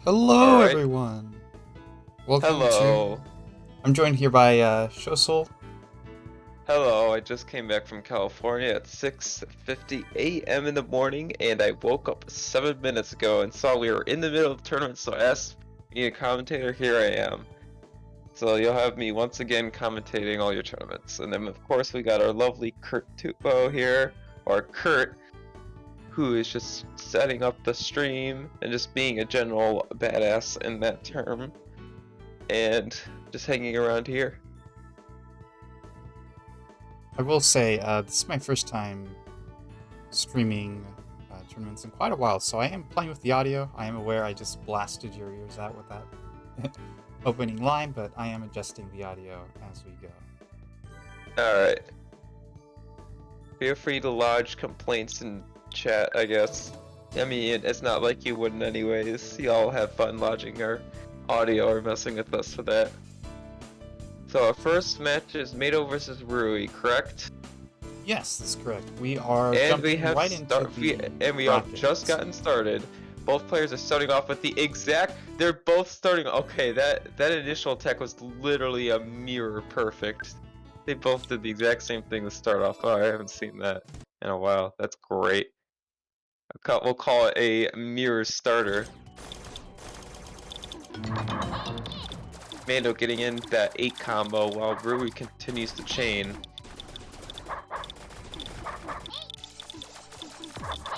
Hello, Alright. everyone. Welcome to. Hello. I'm joined here by Shosol. Hello. I just came back from California at 6:50 a.m. in the morning, and I woke up 7 minutes ago and saw we were in the middle of the tournament, so I asked me a commentator. Here I am. So you'll have me once again commentating all your tournaments. And then, of course, we got our lovely Kurt Tupo here, or Kurt, who is just setting up the stream and just being a general badass in that term, and just hanging around here. I will say, this is my first time streaming tournaments in quite a while, so I am playing with the audio. I am aware I just blasted your ears out with that opening line, but I am adjusting the audio as we go. Alright. Feel free to lodge complaints in chat, I guess. I mean, it's not like you wouldn't anyways. Y'all have fun lodging our audio or messing with us for that. So our first match is Mato versus Rui, correct? Yes, that's correct. We are And jumping we have right into we have just gotten started. Both players are starting off with the exact. They're both starting. Okay, that initial attack was literally a mirror perfect. They both did the exact same thing to start off. Oh, I haven't seen that in a while. That's great. We'll call it a mirror starter. Mando getting in that 8 combo while Rui continues to chain.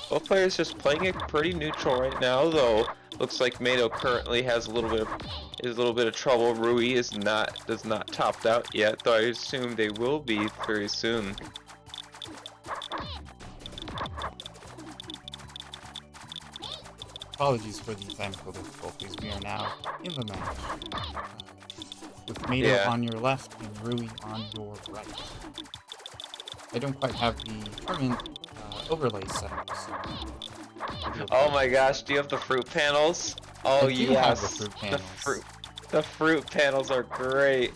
Both players just playing it pretty neutral right now, though. Looks like Mando currently has a little bit of trouble. Rui does not topped out yet, though I assume they will be very soon. Apologies for the technical difficulties. We are now in the match. With Mato on your left and Rui on your right. I don't quite have the tournament overlay set up. So oh my gosh, do you have the fruit panels? Oh yes, have the fruit panels. The fruit panels are great.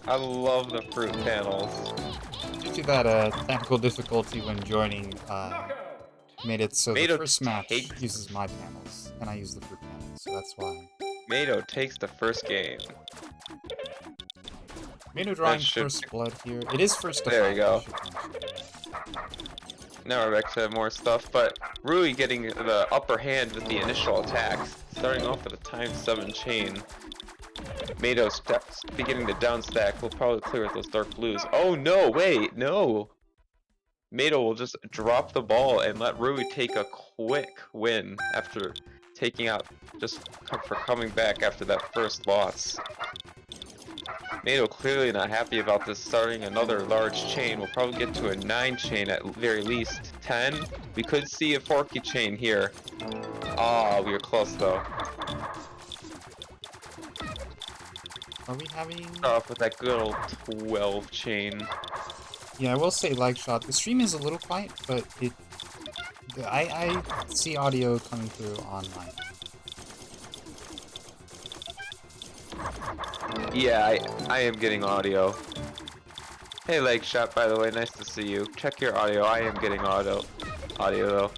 I love the fruit panels. Due to that technical difficulty when joining, made it so the first match uses my panels, and I use the fruit panels, so that's why. Mato takes the first game. Mato drawing first blood here. It is first to There we go. Now we're back to more stuff, but Rui getting the upper hand with the initial attacks, starting off with a times 7 chain. Mato beginning the down stack will probably clear with those dark blues. Oh no, wait, no! Mato will just drop the ball and let Rui take a quick win after taking out, just for coming back after that first loss. Mato clearly not happy about this, starting another large chain. We'll probably get to a 9 chain at very least. 10? We could see a forky chain here. Ah, we were close though. Are we having... Off with that good old 12 chain. Yeah, I will say, like shot. The stream is a little quiet, but I see audio coming through online. Yeah, I am getting audio. Hey leg shot, by the way, nice to see you. Check your audio. I am getting audio though.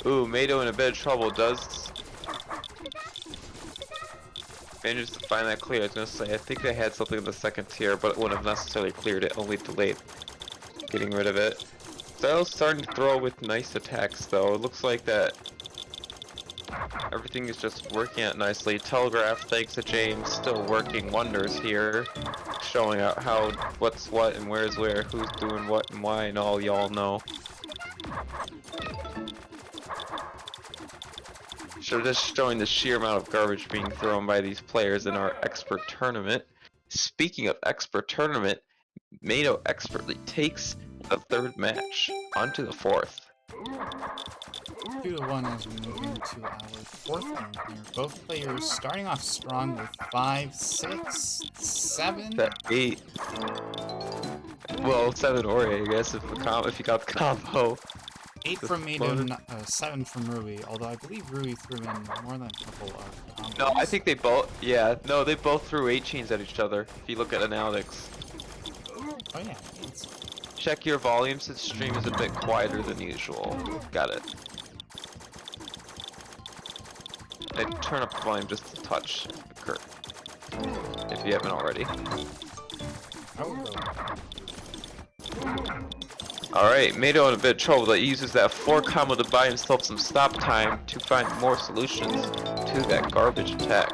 Ooh, Mato in a bit of trouble. Manages to find that clear. I was gonna say, I think they had something in the second tier, but it wouldn't have necessarily cleared it, only delayed getting rid of it. Styles starting to throw with nice attacks though. It looks like that everything is just working out nicely. Telegraph, thanks to James, still working wonders here. Showing out how, what's what and where's where, who's doing what and why, and all y'all know. So just showing the sheer amount of garbage being thrown by these players in our expert tournament. Speaking of expert tournament, Mato expertly takes the 3rd match onto the 4th. 2-1 as we move into our 4th game here. Both players starting off strong with 5, 6, 7? 8. Well, 7 or 8, I guess, if you got the combo. 8 from Mato, 7 from Rui, although I believe Rui threw in more than a couple of combos. No, I think they both, they both threw 8 chains at each other, if you look at analytics. Oh yeah. Check your volume since stream is a bit quieter than usual. Got it. turn up the volume just a touch, Kurt, if you haven't already. I will go. Alright, Mado in a bit of trouble. That uses that 4 combo to buy himself some stop time to find more solutions to that garbage attack.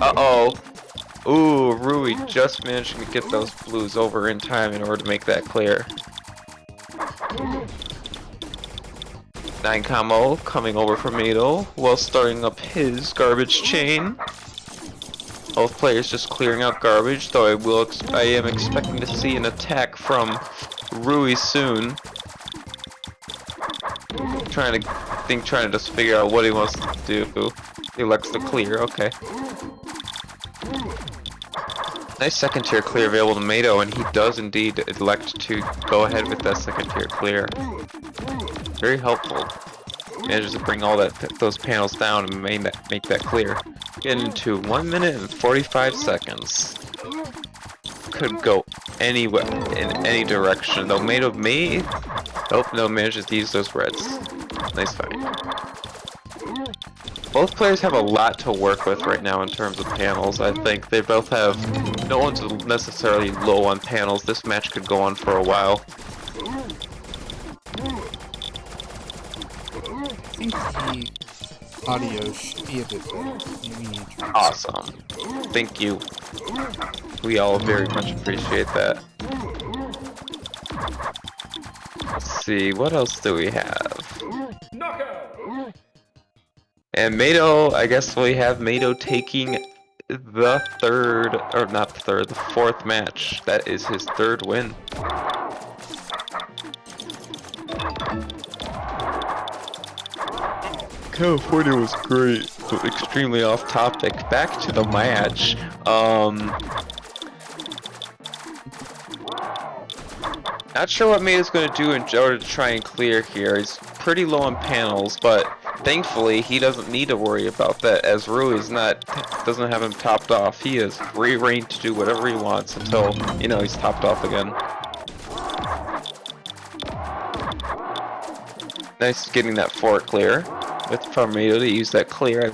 Uh-oh. Ooh, Rui just managed to get those blues over in time in order to make that clear. 9 combo coming over from Mado while starting up his garbage chain. Both players just clearing out garbage, though I am expecting to see an attack from Rui soon. Trying to just figure out what he wants to do. He elects to clear, okay. Nice second tier clear available to Mado, and he does indeed elect to go ahead with that second tier clear. Very helpful. Manages to bring all those panels down and make that clear. Getting into 1 minute and 45 seconds. Could go anywhere in any direction, though Mado may. Oh no, manages to use those reds. Nice fight. Both players have a lot to work with right now in terms of panels. I think they both have. No one's necessarily low on panels. This match could go on for a while. I think the audio should be a bit better. Awesome. Thank you. We all very much appreciate that. Let's see, what else do we have? And Mado, I guess we have Mado taking the third, or not the third, the fourth match. That is his third win. California was great, but extremely off topic. Back to the match. Not sure what Mado's going to do in order to try and clear here. He's pretty low on panels, but thankfully he doesn't need to worry about that, as Rui's doesn't have him topped off. He is free reign to do whatever he wants until, you know, he's topped off again. Nice getting that 4 clear with Mado to use that clear.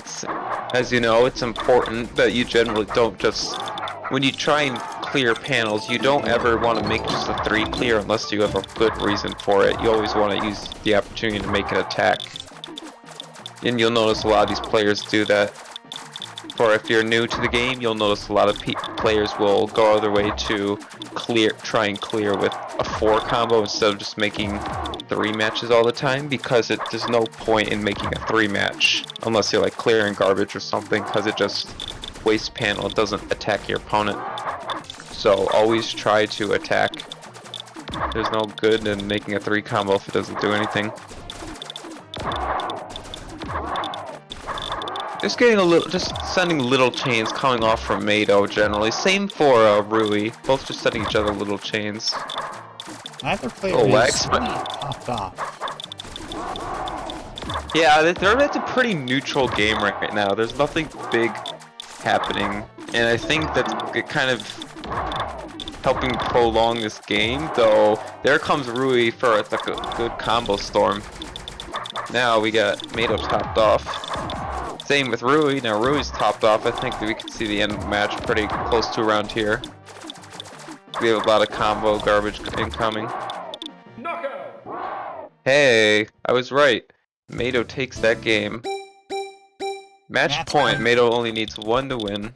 As you know, it's important that you generally don't just, when you try and clear panels, you don't ever want to make just a 3 clear unless you have a good reason for it. You always want to use the opportunity to make an attack. And you'll notice a lot of these players do that. Or if you're new to the game, you'll notice a lot of players will go out of their way to try and clear with a 4 combo instead of just making 3 matches all the time, because there's no point in making a 3 match unless you're like clearing garbage or something, because it just wastes panel. It doesn't attack your opponent. So always try to attack. There's no good in making a 3 combo if it doesn't do anything. Just sending little chains coming off from Mado generally. Same for Rui. Both just sending each other little chains. Neither player is really topped off. Yeah, it's a pretty neutral game right now. There's nothing big happening, and I think that's kind of helping prolong this game. Though there comes Rui for a good combo storm. Now we got Mado topped off. Same with Rui. Now Rui's topped off. I think that we can see the end of the match pretty close to around here. We have a lot of combo garbage incoming. Hey, I was right. Mado takes that game. Match point. Mado only needs 1 to win.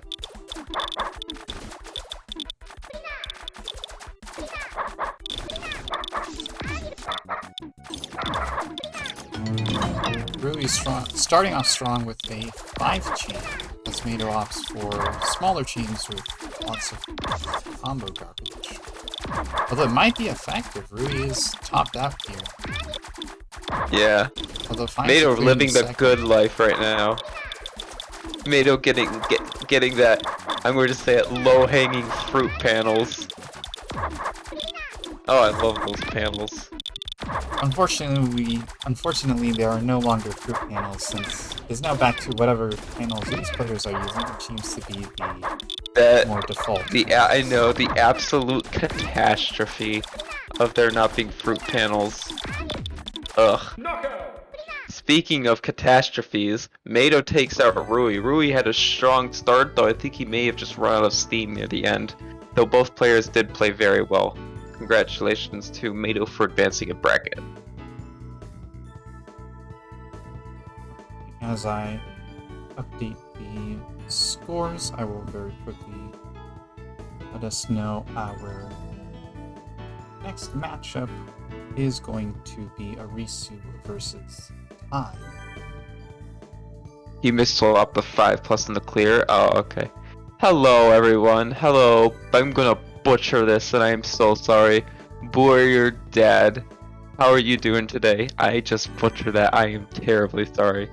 Rui's starting off strong with a 5 chain, as Mado opts for smaller chains with lots of combo garbage. Although it might be effective, Rui is topped out here. Yeah. Mado living the good life right now. Mado getting that, I'm going to say it, low-hanging fruit panels. Oh, I love those panels. Unfortunately, there are no longer fruit panels, since it's now back to whatever panels these players are using, which seems to be the more default. I know, the absolute catastrophe of there not being fruit panels. Ugh. Speaking of catastrophes, Mato takes out Rui. Rui had a strong start, though I think he may have just run out of steam near the end. Though both players did play very well. Congratulations to Mato for advancing a bracket. As I update the scores, I will very quickly let us know our next matchup is going to be Arisu versus Tai. You missed up the 5+ in the clear. Oh, okay. Hello, everyone. Hello. I'm gonna butcher this, and I am so sorry. Warrior Dad, how are you doing today? I just butchered that. I am terribly sorry.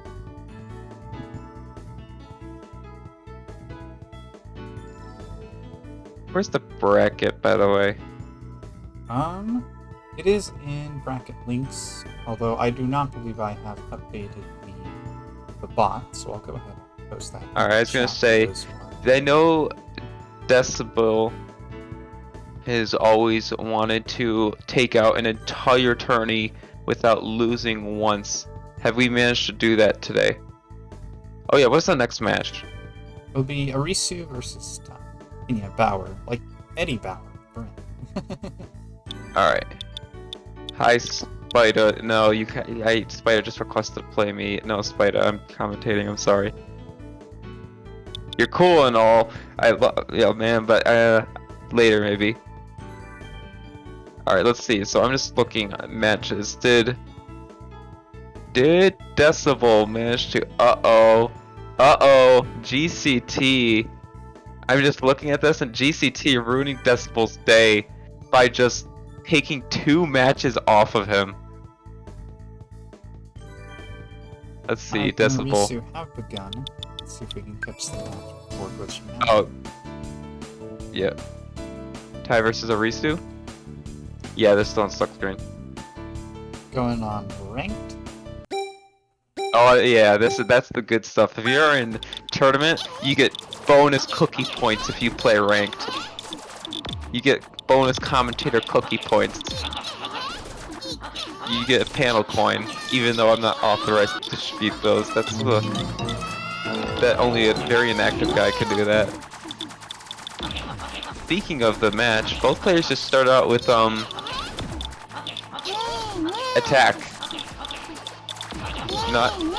Where's the bracket, by the way? It is in bracket links, although I do not believe I have updated the bot, so I'll go ahead and post that. Alright, I was gonna say, I know Decibel has always wanted to take out an entire tourney without losing once. Have we managed to do that today? Oh yeah, what's the next match? It'll be Arisu versus Tai. And yeah, Bauer, like Eddie Bauer. Alright. Hi, Spider. No, you can't. Spider just requested to play me. No, Spider, I'm commentating. I'm sorry. You're cool and all. Yeah, man, but later maybe. Alright, let's see. So I'm just looking at matches. Did Decibel manage to? GCT. I'm just looking at this, and GCT ruining Decibel's day by just taking 2 matches off of him. Let's see, Decibel. Arisu have begun. Let's see if we can catch the match before glitching out. Oh. Yeah. Tai versus Arisu? Yeah, they're still on stuck screen. Going on ranked. Oh yeah, that's the good stuff. If you're in tournament, you get bonus cookie points if you play ranked. You get bonus commentator cookie points. You get a panel coin, even though I'm not authorized to distribute those. That only a very inactive guy can do that. Speaking of the match, both players just start out with attack.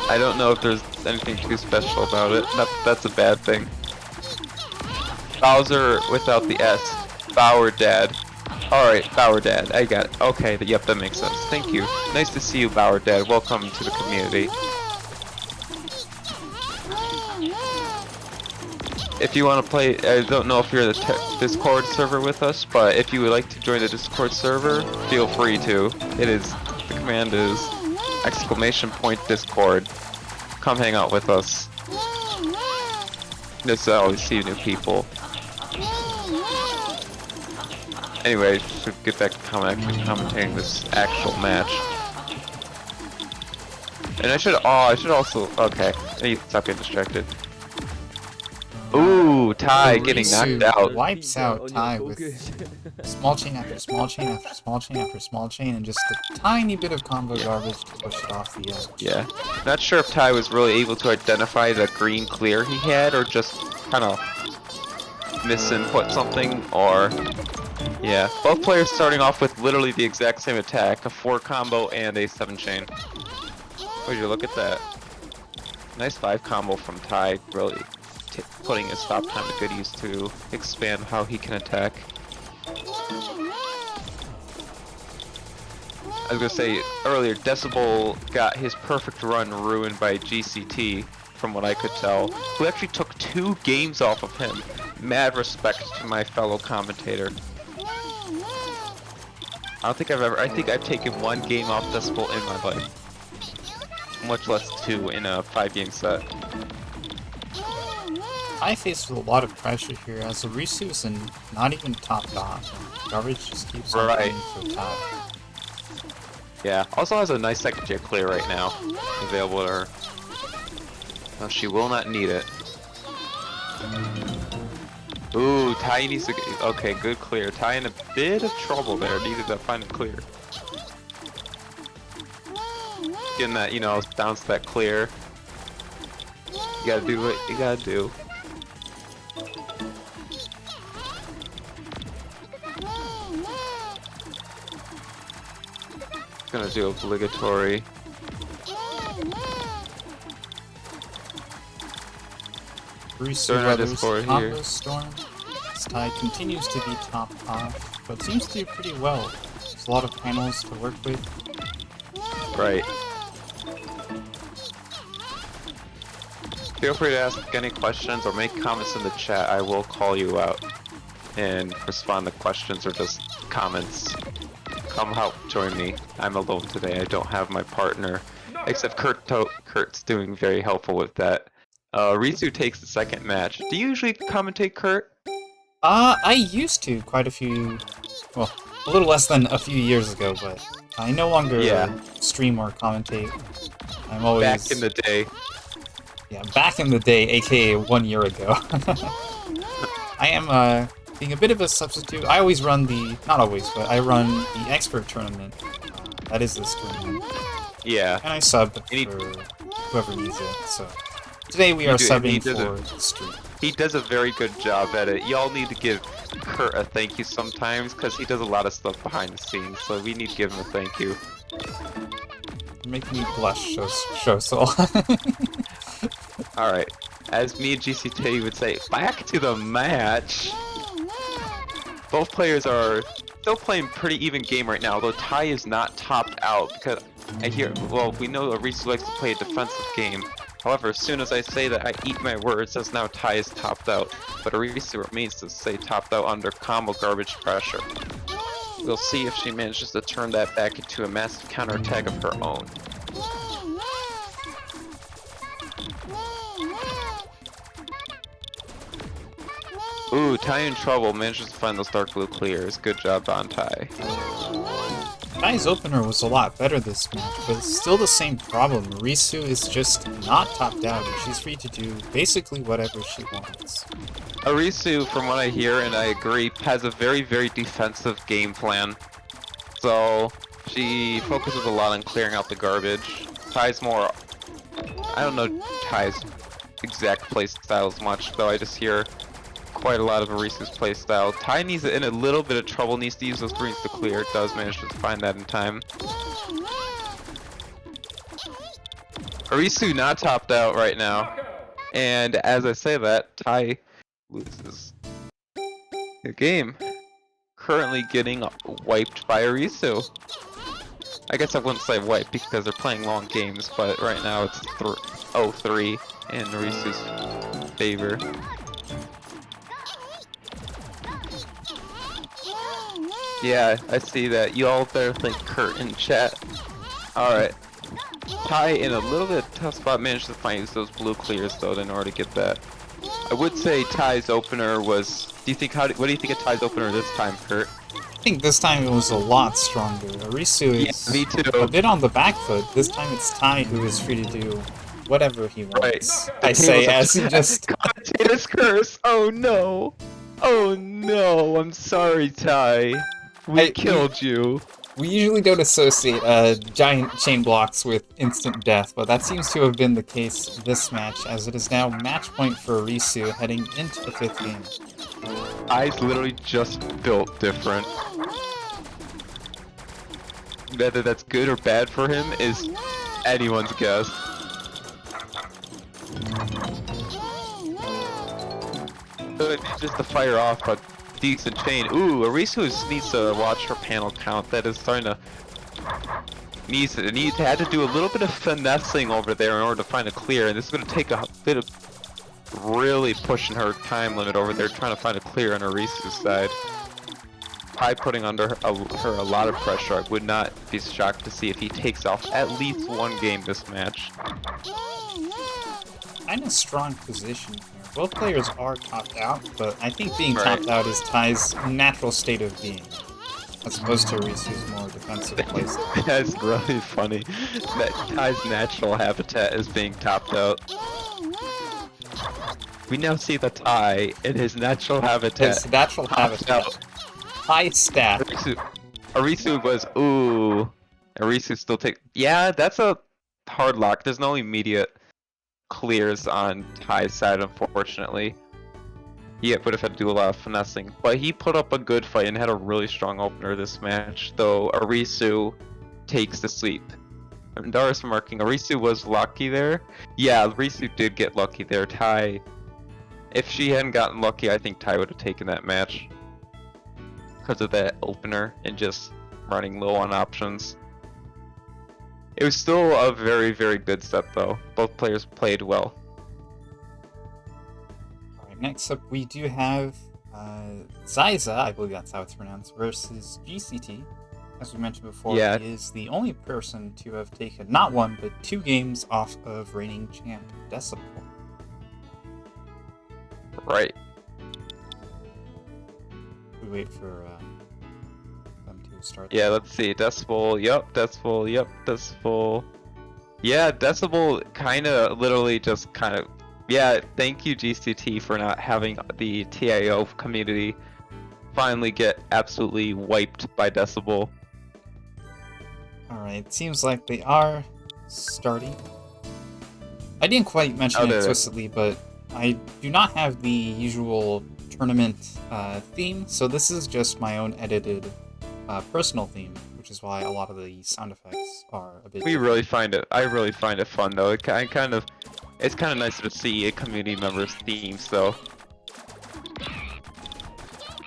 I don't know if there's anything too special about it. That's a bad thing. Bowser without the S. Bauer Dad. Alright, Bauer Dad. I got it. Okay, yep, that makes sense. Thank you. Nice to see you, Bauer Dad. Welcome to the community. If you want to play, I don't know if you're in the Discord server with us, but if you would like to join the Discord server, feel free to. The command is !Discord. Come hang out with us. Just always see new people. Anyway, to get back to commentating this actual match. And I should also, okay, I need to stop getting distracted. Ooh, Tai getting knocked out. Wipes out Tai with small chain after small chain after small chain after small chain, and just a tiny bit of combo garbage to push it off the edge. Yeah, not sure if Tai was really able to identify the green clear he had, or just kind of misinput something, or yeah. Both players starting off with literally the exact same attack, a 4 combo and a 7 chain. Would you look at that? Nice 5 combo from Tai, really putting his stop time to good use to expand how he can attack. I was gonna say earlier, Decibel got his perfect run ruined by GCT, from what I could tell, who actually took 2 games off of him. Mad respect to my fellow commentator. I think I've taken 1 game off Decibel in my life. Much less 2 in a 5-game set. I face with a lot of pressure here as Arisu's and not even top dot. Garbage just keeps on going for top. Yeah, also has a nice second tier clear right now available to her. No, she will not need it. Ooh, Tai needs to get, okay, good clear. Tai in a bit of trouble there, needed to find a clear. getting that, you know, bounce that clear. You gotta do what you gotta do. Gonna do obligatory. Bruce Turn on this Weathers board combo here. storm. This tie continues to be top off, but seems to do pretty well. There's a lot of panels to work with. Right. Feel free to ask any questions or make comments in the chat. I will call you out and respond to questions or just comments. Come help join me. I'm alone today. I don't have my partner. Except Kurt's doing very helpful with that. Risu takes the second match. Do you usually commentate, Kurt? I used to quite a few, well, a little less than a few years ago, but I no longer stream or commentate. I'm always... Back in the day. Yeah, back in the day, aka 1 year ago. I am being a bit of a substitute. I always run the, not always, but I run the expert tournament. That is this tournament. Yeah. And I sub for whoever needs it, so... Today we are subbing for the stream. He does a very good job at it. Y'all need to give Kurt a thank you sometimes, because he does a lot of stuff behind the scenes, so we need to give him a thank you. You're making me blush, show soul. Alright, as me and GCT would say, back to the match! Both players are still playing pretty even game right now, although Tai is not topped out, because I hear, well, we know Arisu likes to play a defensive game. However, as soon as I say that, I eat my words, as now Tai is topped out. But Arisu remains to stay topped out under combo garbage pressure. We'll see if she manages to turn that back into a massive counterattack of her own. Ooh, Tai in trouble, manages to find those dark blue clears. Good job on Tai. Tai's opener was a lot better this match, but it's still the same problem. Risu is just not topped out, and she's free to do basically whatever she wants. Arisu, from what I hear, and I agree, has a very, very defensive game plan. So, she focuses a lot on clearing out the garbage. Tai's more... I don't know Tai's exact playstyle as much, though I just hear quite a lot of Arisu's playstyle. Tai needs in a little bit of trouble, needs to use those greens to clear. Does manage to find that in time. Arisu not topped out right now. And as I say that, Tai loses the game. Currently getting wiped by Arisu. I guess I wouldn't say wiped because they're playing long games, but right now it's 0-3 in Arisu's favor. Yeah, I see that. You all better thank Kurt in chat. Alright. Tai in a little bit tough spot managed to find those blue clears though in order to get that. I would say Tai's opener was... what do you think of Tai's opener this time, Kurt? I think this time it was a lot stronger. Arisu is me too. a bit on the back foot. This time it's Tai who is free to do whatever he wants. Right. I say as he just... Commentator's curse! Oh no! Oh no! I'm sorry, Tai. We killed you. We usually don't associate giant chain blocks with instant death, but that seems to have been the case this match, as it is now match point for Arisu heading into the 5th game. Tai's literally just built different. Whether that's good or bad for him is anyone's guess. Just to fire off a decent chain. Ooh, Arisu needs to watch her panel count. That is starting to... had to do a little bit of finessing over there in order to find a clear, and this is going to take a bit of really pushing her time limit over there, trying to find a clear on Arisu's side. Tai putting under her a lot of pressure. I would not be shocked to see if he takes off at least one game this match. I'm in a strong position here. Both players are topped out, but I think being topped out is Tai's natural state of being, as opposed to Arisu's more defensive playstyle. That's really funny. That Tai's natural habitat is being topped out. We now see the Tai in his natural habitat. His natural habitat. High stat. Arisu was, ooh. Arisu still take... Yeah, that's a hard lock. There's no immediate clears on Ty's side, unfortunately. He would have had to do a lot of finessing, but he put up a good fight and had a really strong opener this match, though Arisu takes the sweep. And Dara's marking, Arisu was lucky there. Yeah, Arisu did get lucky there. Ty, if she hadn't gotten lucky, I think Ty would have taken that match. Because of that opener and just running low on options. It was still a very, very good set though. Both players played well. Alright, next up we do have Zyza, I believe that's how it's pronounced, versus GCT. As we mentioned before, he is the only person to have taken not one, but 2 games off of reigning champ Decibel. Right. We wait for them to start. Yeah, let's see. Decibel, yep, Decibel, yep, Decibel. Yeah, Decibel kinda, literally just kind of, yeah, thank you GCT for not having the TIO community finally get absolutely wiped by Decibel. Alright, it seems like they are starting. I didn't quite mention it explicitly, but I do not have the usual tournament theme, so this is just my own edited personal theme, which is why a lot of the sound effects are a bit different. I really find it fun though. It's kind of nice to see a community member's themes though.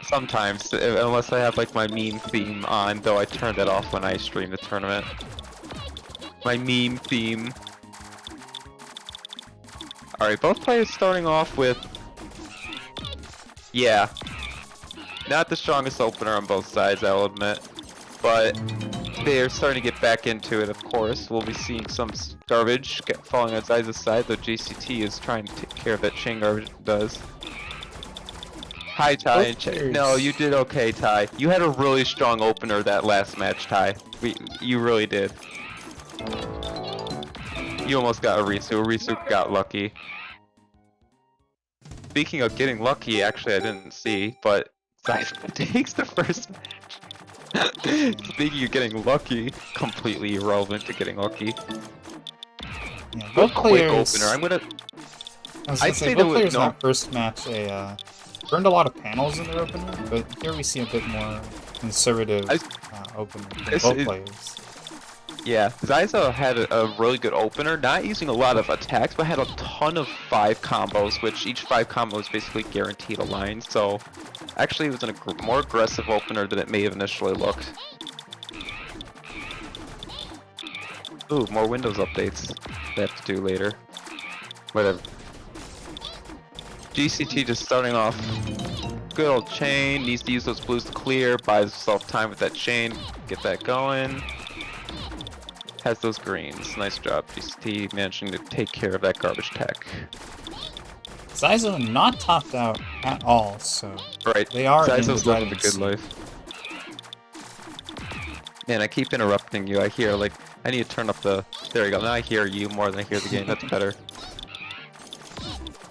Sometimes, unless I have like my meme theme on, though I turn that off when I stream the tournament. My meme theme. Alright, both players starting off with... Yeah. Not the strongest opener on both sides, I'll admit. But they're starting to get back into it, of course. We'll be seeing some garbage falling on Zyza's side, though GCT is trying to take care of that chain garbage it does. Hi, Ty. And no, you did okay, Ty. You had a really strong opener that last match, Ty. You really did. You almost got Arisu. Arisu got lucky. Speaking of getting lucky, actually I didn't see, but Zyza takes the first match. Speaking of getting lucky, completely irrelevant to getting lucky. Yeah, both players. Opener. I'm gonna. I'd say both players in that first match burned a lot of panels in their opener, but here we see a bit more conservative opener from both players. Yeah, Zyza had a really good opener, not using a lot of attacks, but had a ton of 5 combos, which each 5 combos basically guaranteed a line, so actually it was a more aggressive opener than it may have initially looked. Ooh, more Windows updates they have to do later. Whatever. GCT just starting off. Good old chain, needs to use those blues to clear, buys himself time with that chain, get that going. Has those greens. Nice job, GCT, managing to take care of that garbage tech. Zyza not topped out at all, so right. They are Zyza's living the good life. Man, I keep interrupting you. I hear, like, I need to turn up the... There you go. Now I hear you more than I hear the game. That's better.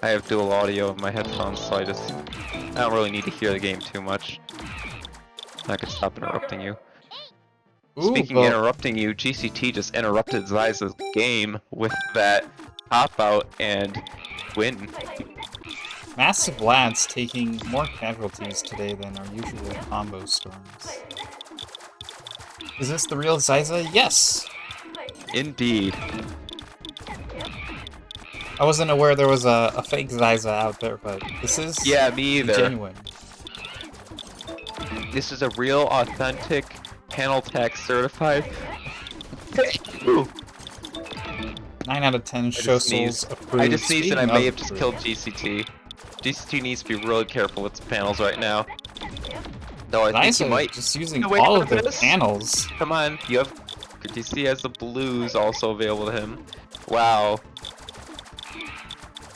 I have dual audio in my headphones, so I don't really need to hear the game too much. I can stop interrupting you. Speaking of interrupting you, GCT just interrupted Zyza's game with that pop-out and win. Massive Lads taking more casualties today than our usual combo storms. Is this the real Zyza? Yes! Indeed. I wasn't aware there was a fake Zyza out there, but this is me either. Genuine. This is a real, authentic, panel tech certified. 9 out of 10 show souls approved. I just sneezed and I may have just killed GCT. GCT needs to be really careful with the panels right now. No, I think he might. Just using all of their panels. Come on, you have. DC has the blues also available to him. Wow.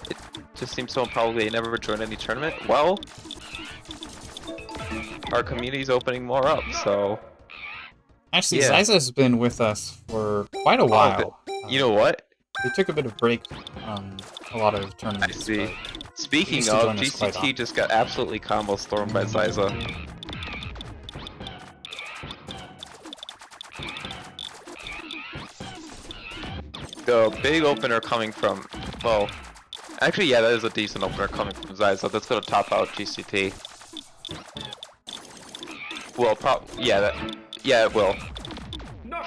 It just seems so improbable they never joined any tournament. Well, our community's opening more up, so. Actually, Zyza's been with us for quite a while. You know what? They took a bit of break on a lot of tournaments. I see. Speaking of, GCT just got absolutely combo stormed by Zyza. The big opener coming from, well, actually, yeah, that is a decent opener coming from Zyza. That's gonna top out GCT. Well, yeah, it will.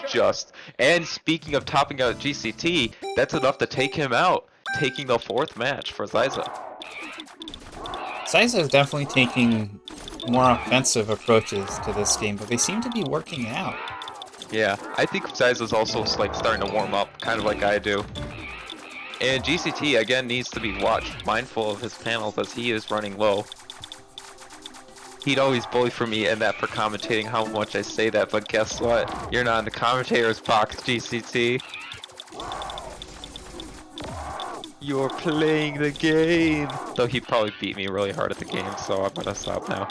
Just. And speaking of topping out GCT, that's enough to take him out, taking the 4th match for Zyza. Zyza is definitely taking more offensive approaches to this game, but they seem to be working out. Yeah, I think Zyza's also like starting to warm up, kind of like I do. And GCT again needs to be watched, mindful of his panels as he is running low. He'd always bully for me and that for commentating how much I say that, but guess what? You're not in the commentator's box, GCT. You're playing the game. Though he'd probably beat me really hard at the game, so I'm gonna stop now.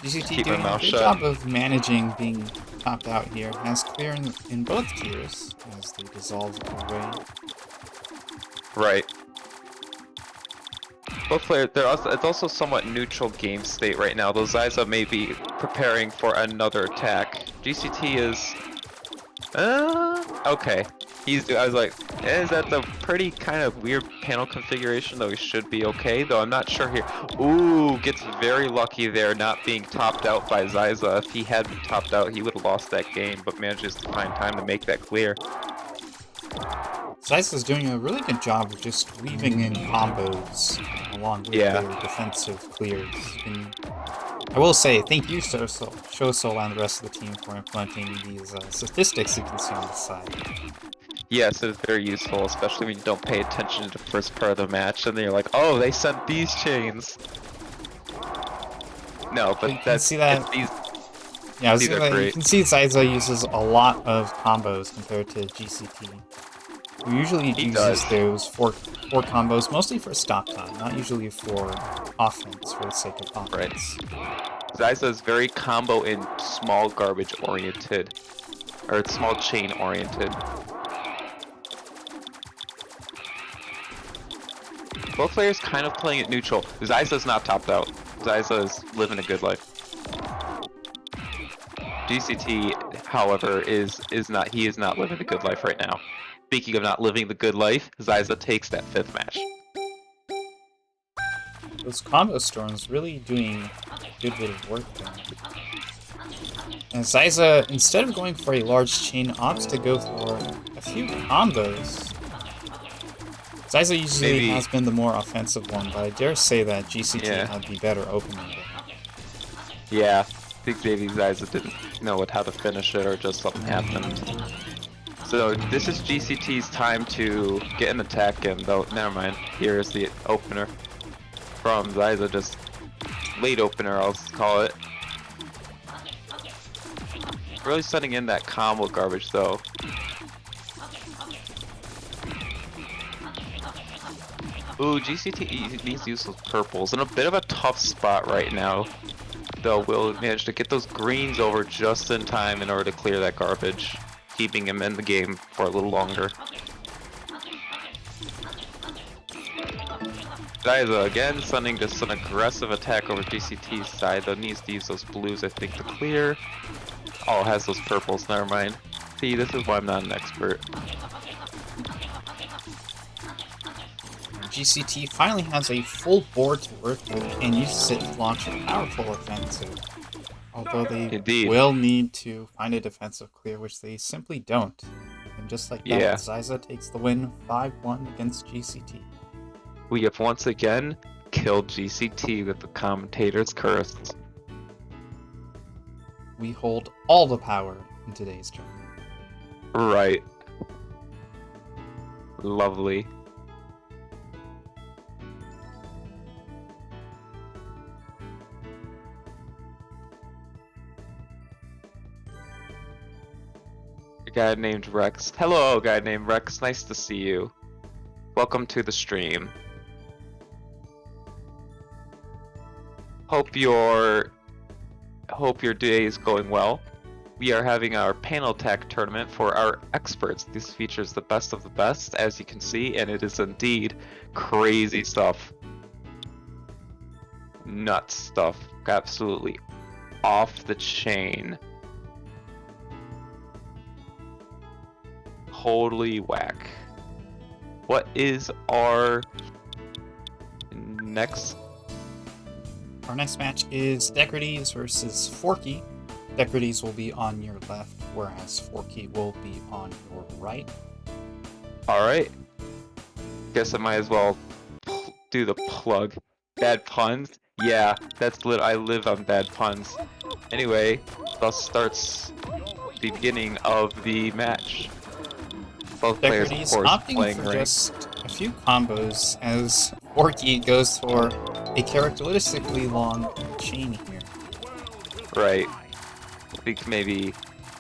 GCT doing a good job of managing being topped out here. Has clear in both tiers as they dissolve away. Right. Both players, it's also somewhat neutral game state right now. Those Zyza may be preparing for another attack. GCT is, okay. I was like, is that the pretty kind of weird panel configuration, though he should be okay, though I'm not sure here. Ooh, gets very lucky there not being topped out by Zyza. If he had been topped out, he would have lost that game, but manages to find time to make that clear. Zyza's doing a really good job of just weaving in combos along with their defensive clears. And I will say, thank you, Shosol, and the rest of the team for implementing these statistics you can see on the side. Yes, it's very useful, especially when you don't pay attention to the first part of the match, and then you're like, oh, they sent these chains. No, but these. Yeah, these are great. You can see Zyza uses a lot of combos compared to GCT. Who usually uses those four combos mostly for stop time, not usually for offense, for the sake of offense. Right. Zyza is very combo and small garbage oriented, or small chain oriented. Both players kind of playing it neutral. Zyza's not topped out. Zyza is living a good life. GCT, however, is not. He is not living a good life right now. Speaking of not living the good life, Zyza takes that 5th match. Those combo storms really doing a good bit of work there. And Zyza, instead of going for a large chain, opts to go for a few combos. Zyza usually has been the more offensive one, but I dare say that GCT had the better opening there. Yeah, I think maybe Zyza didn't know how to finish it, or just something happened. So this is GCT's time to get an attack in, though never mind. Here's the opener from Zyza, just late opener I'll call it. Really setting in that combo garbage though. Ooh, GCT needs to use those purples in a bit of a tough spot right now. Though we'll manage to get those greens over just in time in order to clear that garbage, keeping him in the game for a little longer. Zyza again sending just an aggressive attack over GCT's side, though needs to use those blues I think to clear. Oh, it has those purples, never mind. See, this is why I'm not an expert. GCT finally has a full board to work with and uses it to launch a powerful offensive. Although they will need to find a defensive clear, which they simply don't. And just like that, Zyza takes the win 5-1 against GCT. We have once again killed GCT with the commentator's curse. We hold all the power in today's tournament. Right. Lovely. A guy named Rex. Hello, guy named Rex. Nice to see you. Welcome to the stream. Hope your day is going well. We are having our panel attack tournament for our experts. This features the best of the best, as you can see, and it is indeed crazy stuff. Nuts stuff. Absolutely off the chain. totally whack. What is our next? Our next match is Decrites versus Forky. Decrites will be on your left, whereas Forky will be on your right. Alright. Guess I might as well do the plug. Bad puns? Yeah, that's lit. I live on bad puns. Anyway, thus starts the beginning of the match. Both players, of Decrites course, opting playing for rank. just a few combos as Forky goes for a characteristically long chain here. Right. I think maybe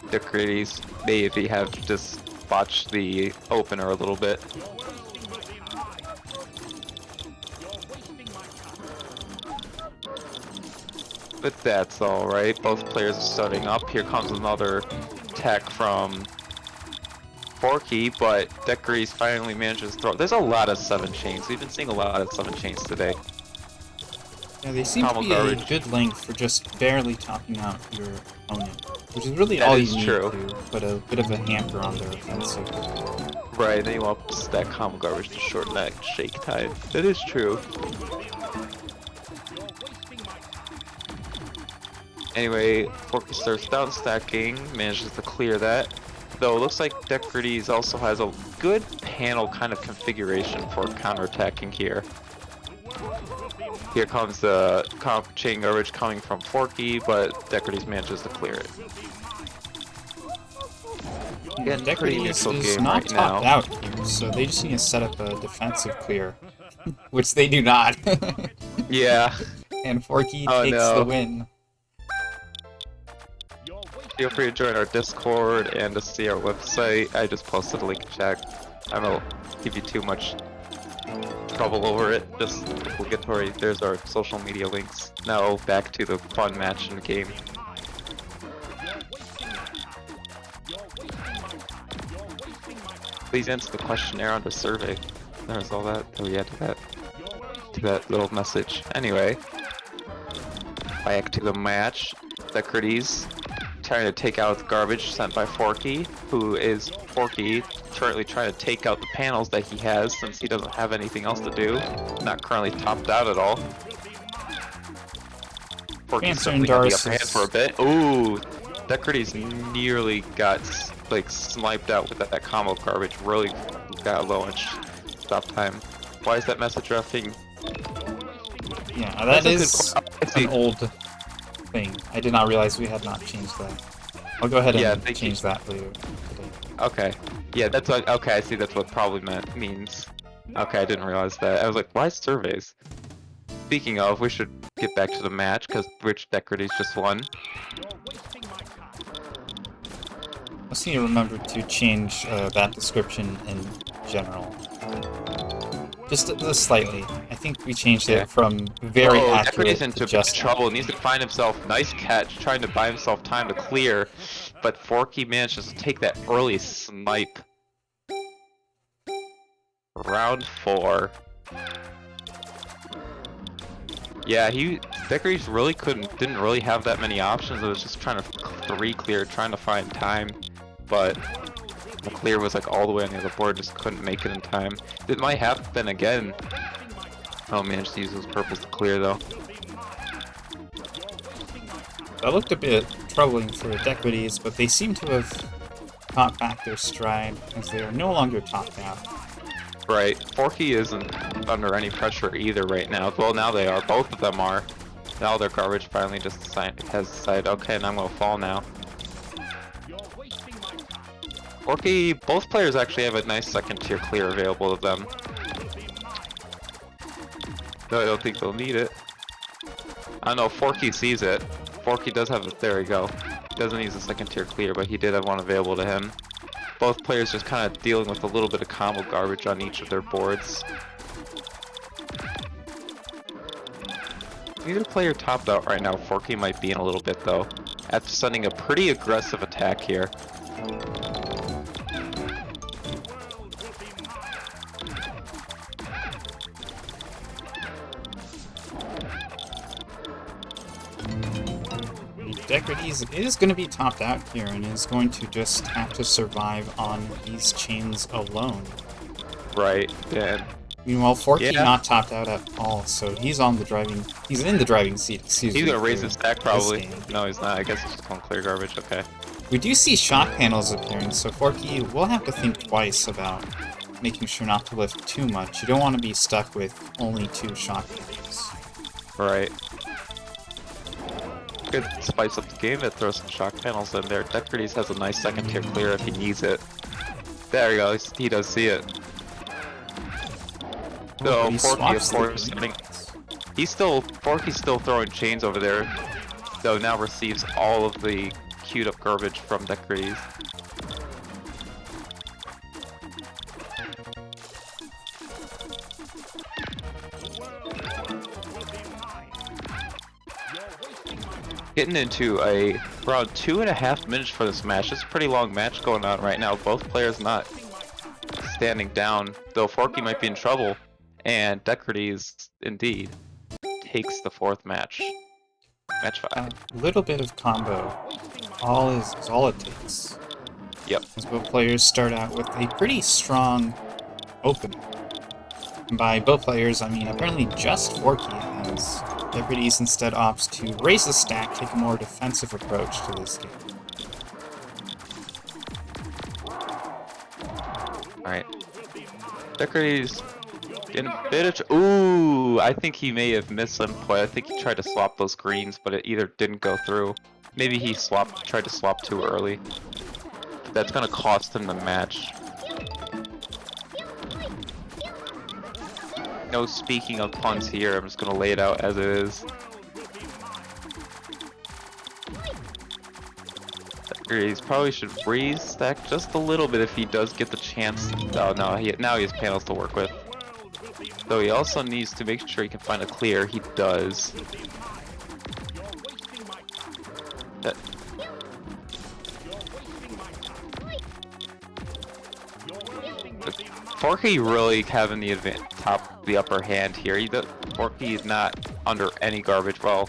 Decrites maybe have just botched the opener a little bit. But that's alright. Both players are starting up. Here comes another attack from Forky, but Decrites finally manages to throw. There's a lot of 7 chains. We've been seeing a lot of 7 chains today. Yeah, they seem to be a good length for just barely topping out your opponent, which is really all you need to put a bit of a hamper on their offensive. Right, then you want to stack combo garbage to shorten that shake time. That is true. Anyway, Forky starts down stacking, manages to clear that. Though it looks like Decrites also has a good panel kind of configuration for counterattacking here. Here comes the chain garbage coming from Forky, but Decrites manages to clear it. Again, Decrites is not topped out here, so they just need to set up a defensive clear, which they do not. Yeah. And Forky takes the win. Feel free to join our Discord and to see our website. I just posted a link in chat. I don't give you too much trouble over it. Just obligatory. There's our social media links. Now back to the fun match in the game. Please answer the questionnaire on the survey. There's all that. Oh yeah, to that little message. Anyway, back to the match. Decrites trying to take out the garbage sent by Forky, who is Forky currently trying to take out the panels that he has since he doesn't have anything else to do. Not currently topped out at all. Forky's certainly got the upper hand for a bit. Ooh, Decrites nearly got like sniped out with that combo garbage. Really got a low inch stop time. Why is that message roughing? Yeah, that is an old thing. I did not realize we had not changed that. I'll go ahead and change that later today. Okay. Yeah, that's what. Okay, I see. That's what probably means. Okay, I didn't realize that. I was like, why surveys? Speaking of, we should get back to the match because Rich Decrites just won. I just need to remember to change that description in general. Just slightly. I think we changed it from very accurate into to just trouble. Needs to find himself. Nice catch, trying to buy himself time to clear, but Forky manages to take that early snipe. Round 4. Yeah, Decrites really didn't really have that many options. It was just trying to clear, trying to find time, but the clear was like all the way on the other board, just couldn't make it in time. It might happen again. Oh, managed to use those purples to clear though. That looked a bit troubling for Decrites, but they seem to have caught back their stride as they are no longer topped out. Right. Forky isn't under any pressure either right now. Well, now they are. Both of them are. Now their garbage finally just has decided, okay, and I'm gonna fall now. Forky, both players actually have a nice second tier clear available to them. Though I don't think they'll need it. I don't know, Forky sees it. Forky does have it, there we go. He doesn't use a second tier clear, but he did have one available to him. Both players just kind of dealing with a little bit of combo garbage on each of their boards. Neither player topped out right now. Forky might be in a little bit though, after sending a pretty aggressive attack here. Decrides is going to be topped out here and is going to just have to survive on these chains alone. Right, yeah. Meanwhile, Forky not topped out at all, so he's in the driving seat, excuse me. He's gonna raise his stack probably. No, he's not. I guess he's just gonna clear garbage, okay. We do see shock panels appearing, so Forky will have to think twice about making sure not to lift too much. You don't want to be stuck with only 2 shock panels. Right. Could spice up the game and throw some shock panels in there. Decrides has a nice second tier clear if he needs it. There you go, he does see it. So Forky, of course, Forky's still throwing chains over there, though now receives all of the queued up garbage from Decrides. Getting into around 2.5 minutes for this match. It's a pretty long match going on right now. Both players not standing down, though Forky might be in trouble, and Decrides indeed takes the 4th match. Match 5. A little bit of combo is all it takes. Yep. As both players start out with a pretty strong opener. And by both players, I mean apparently just Forky, as Decrides instead opts to raise the stack, take a more defensive approach to this game. Alright. Decrides in a bit of... Ooh! I think he may have missed some play. I think he tried to swap those greens, but it either didn't go through. Maybe he tried to swap too early. That's gonna cost him the match. No speaking of puns here, I'm just gonna lay it out as it is. He probably should raise stack just a little bit if he does get the chance. Oh no, now he has panels to work with. Though he also needs to make sure he can find a clear. He does. Forky really having the upper hand here. Forky is not under any garbage. Well,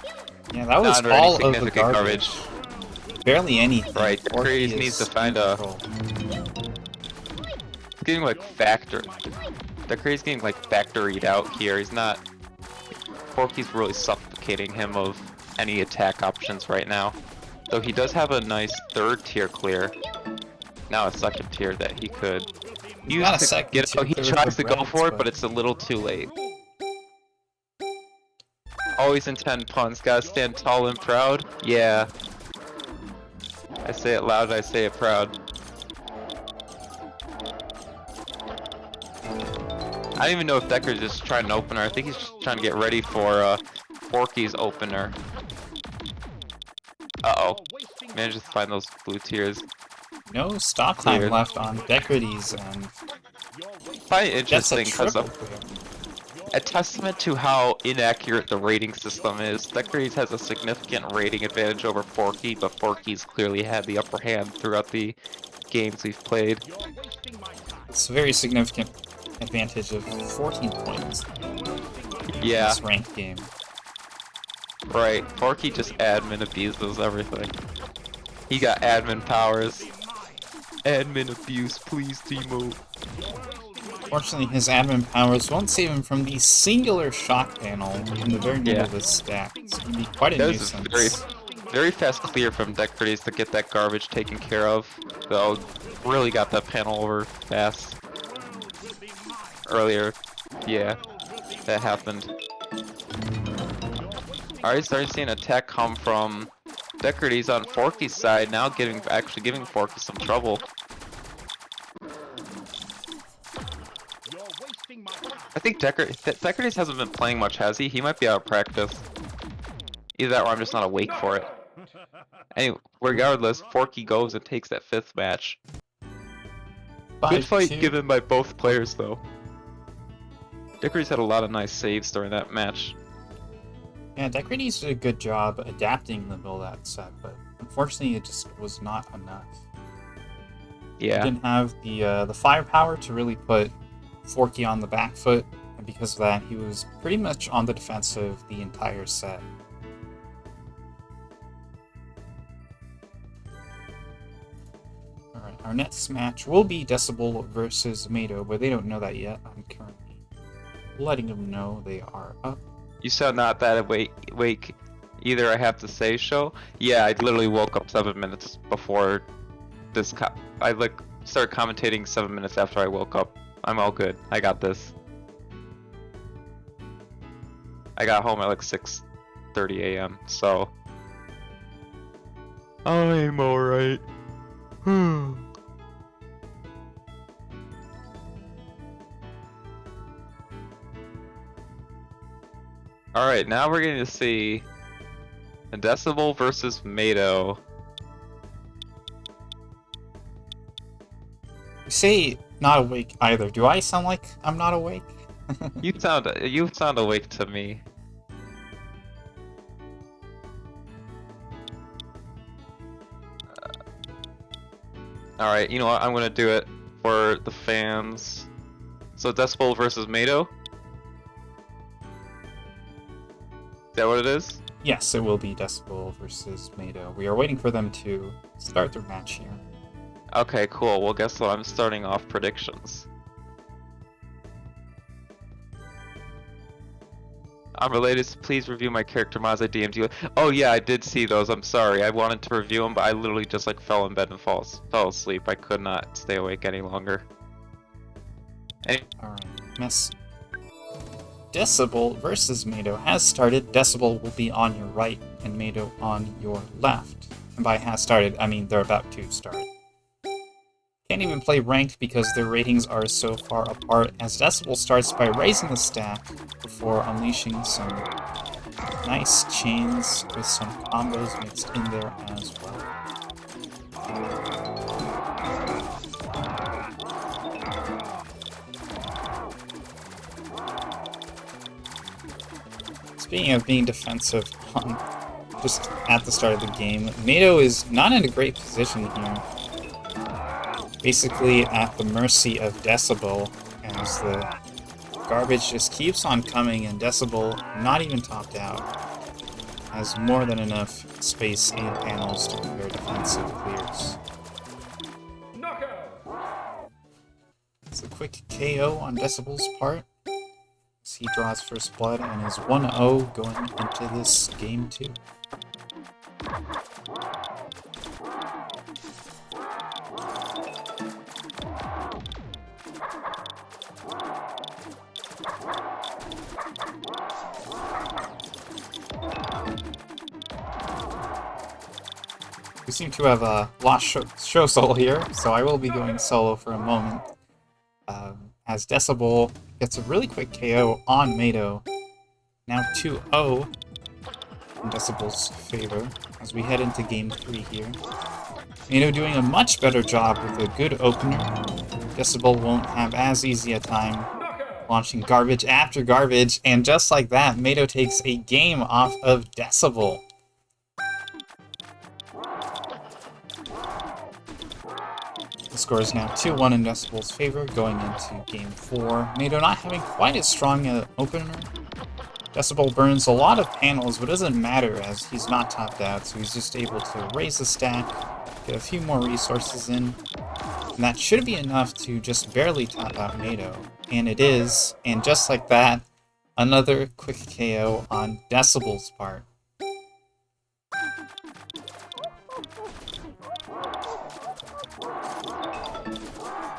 yeah, that was all of the garbage. Barely anything. Right, Decrides needs to find It's getting like Decrides getting like factoried out here. He's not. Forky's really suffocating him of any attack options right now. Though he does have a nice 3rd tier clear. Now a 2nd tier that he could use to get. He tries to go for it, but it's a little too late. Always intend puns. Gotta stand tall and proud. Yeah. I say it loud, I say it proud. I don't even know if Decrides is just trying an opener. I think he's just trying to get ready for Forky's opener. Uh-oh. Manages to find those blue tiers. No stop time left on Decrides, and find it interesting because a testament to how inaccurate the rating system is. Decrides has a significant rating advantage over Forky, but Forky's clearly had the upper hand throughout the games we've played. It's a very significant advantage of 14 points. Yeah. This ranked game. Right. Forky just admin abuses everything. He got admin powers. Admin abuse, please, Timo. Fortunately, his admin powers won't save him from the singular shock panel in the very middle of his stack. It's going to be quite a nuisance. That was a very fast clear from Decrides to get that garbage taken care of. So, really got that panel over fast. Earlier, yeah, that happened. Already starting to see an attack come from Decrides on Forky's side, now actually giving Forky some trouble. I think Decrides hasn't been playing much, has he? He might be out of practice. Either that or I'm just not awake for it. Anyway, regardless, Forky goes and takes that 5th match. Good fight given by both players, though. Decrides had a lot of nice saves during that match. Yeah, Decrides did a good job adapting in the middle of that set, but unfortunately it just was not enough. Yeah. He didn't have the firepower to really put Forky on the back foot, and because of that, he was pretty much on the defensive the entire set. our next match will be Decibel versus Mado, but they don't know that yet. I'm currently letting them know they are up. You sound not that awake either, I have to say, show. Yeah, I literally woke up 7 minutes before this. I started commentating 7 minutes after I woke up. I'm all good. I got this. I got home at like 6:30 a.m. So I'm alright. Alright, now we're going to see Decibel versus Mado. You say not awake either. Do I sound like I'm not awake? You sound awake to me. Alright, you know what? I'm gonna do it for the fans. So Decibel versus Mado? Is that what it is? Yes, it will be Decibel versus Mado. We are waiting for them to start their match here. Okay, cool. Well, guess what? I'm starting off predictions. I'm related, so please review my character mods I DM'd you. Oh yeah, I did see those. I'm sorry. I wanted to review them, but I literally just like fell in bed and fell asleep. I could not stay awake any longer. Alright, Miss Decibel versus Mado has started. Decibel will be on your right and Mado on your left. And by has started, I mean they're about to start. Can't even play ranked because their ratings are so far apart, as Decibel starts by raising the stack before unleashing some nice chains with some combos mixed in there as well. Speaking of being defensive just at the start of the game, Mado is not in a great position here. Basically at the mercy of Decibel, as the garbage just keeps on coming, and Decibel, not even topped out, has more than enough space and panels to clear defensive clears. It's a quick KO on Decibel's part, as he draws first blood and is 1-0 going into this game 2. We seem to have lost show soul here, so I will be going solo for a moment. As Decibel gets a really quick KO on Mado. Now 2-0 in Decibel's favor as we head into game 3 here. Mado doing a much better job with a good opener. Decibel won't have as easy a time launching garbage after garbage, and just like that, Mado takes a game off of Decibel. The score is now 2-1 in Decibel's favor going into game 4. Mado not having quite as strong an opener. Decibel burns a lot of panels, but it doesn't matter as he's not topped out, so he's just able to raise the stack, get a few more resources in, and that should be enough to just barely top out Mado. And it is, and just like that, another quick KO on Decibel's part.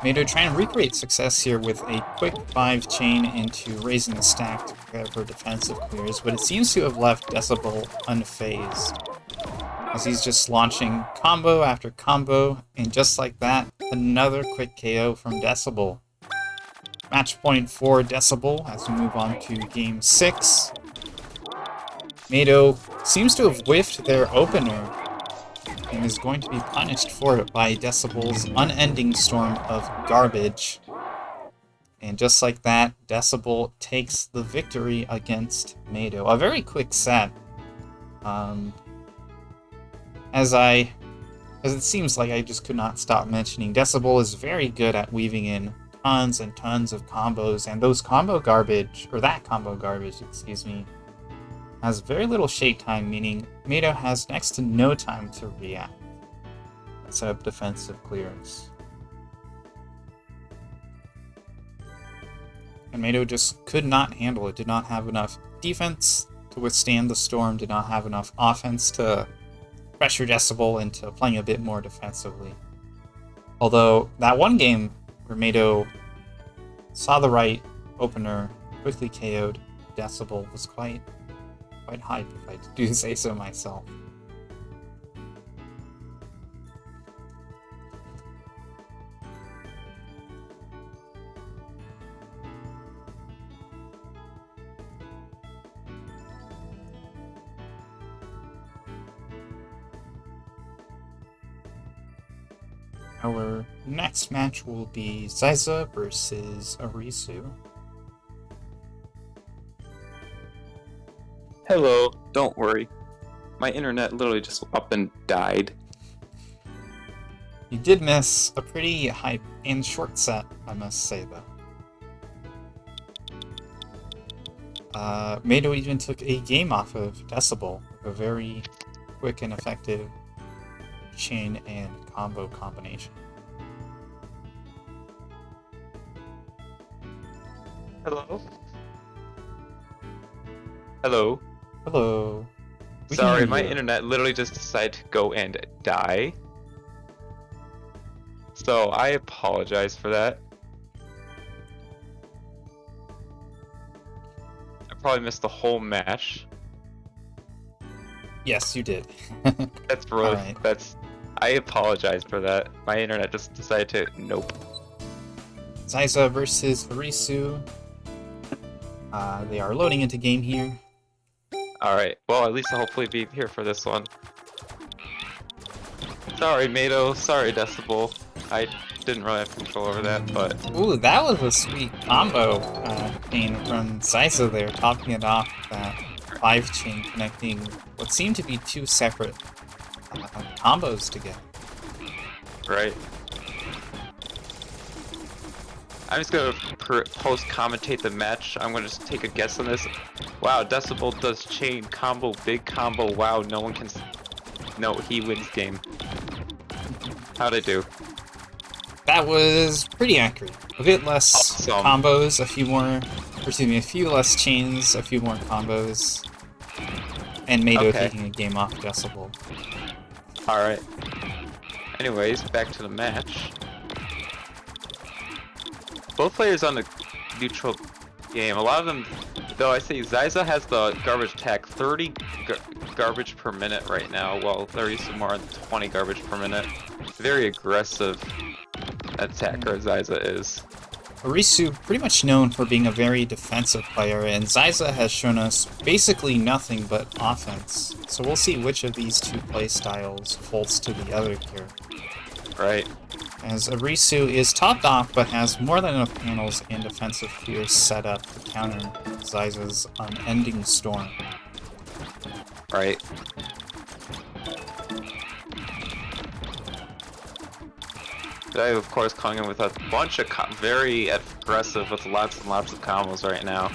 Mado trying to recreate success here with a quick 5 chain into raising the stack to prepare for defensive clears, but it seems to have left Decibel unfazed, as he's just launching combo after combo, and just like that, another quick KO from Decibel. Match point for Decibel as we move on to game 6. Mado seems to have whiffed their opener, and is going to be punished for it by Decibel's unending storm of garbage. And just like that, Decibel takes the victory against Mado. A very quick set. As it seems like I just could not stop mentioning, Decibel is very good at weaving in tons and tons of combos, and those combo garbage, or that combo garbage, excuse me, has very little shake time, meaning Mado has next to no time to react and set up defensive clearance. and Mado just could not handle it. Did not have enough defense to withstand the storm, did not have enough offense to pressure Decibel into playing a bit more defensively. Although, that one game where Mado saw the right opener, quickly KO'd Decibel, was quite hype, if I do say so myself. Our next match will be Zyza versus Arisu. Hello, don't worry. My internet literally just up and died. You did miss a pretty hype and short set, I must say, though. Mado even took a game off of Decibel, a very quick and effective chain and combo combination. Hello? Hello? Hello. Sorry, my internet literally just decided to go and die. So I apologize for that. I probably missed the whole match. Yes, you did. That's really, Alright. I apologize for that. My internet just decided to, nope. Zyza versus Arisu. They are loading into game here. Alright, well at least I'll hopefully be here for this one. Sorry Mado, sorry Decibel. I didn't really have control over that, but... Ooh, that was a sweet combo chain from Zyza there, topping it off that 5-chain connecting what seemed to be two separate combos together. Right. I'm just gonna post-commentate the match. I'm gonna just take a guess on this. Wow, Decibel does chain combo, big combo. Wow, no one can... No, he wins game. How'd I do? That was pretty accurate. A bit less Awesome. combos, a few less chains, a few more combos. And Mado taking a game off Decibel. Alright. Anyways, back to the match. Both players on the neutral game. A lot of them, though I say Zyza has the garbage attack, 30 garbage per minute right now, while Arisu more on 20 garbage per minute. Very aggressive attacker Zyza is. Arisu pretty much known for being a very defensive player, and Zyza has shown us basically nothing but offense. So we'll see which of these two playstyles folds to the other here. Right. As Arisu is topped off, but has more than enough panels and defensive clears set up to counter Zyza's unending storm. Right. Today, of course, coming in with a bunch of very aggressive with lots and lots of combos right now.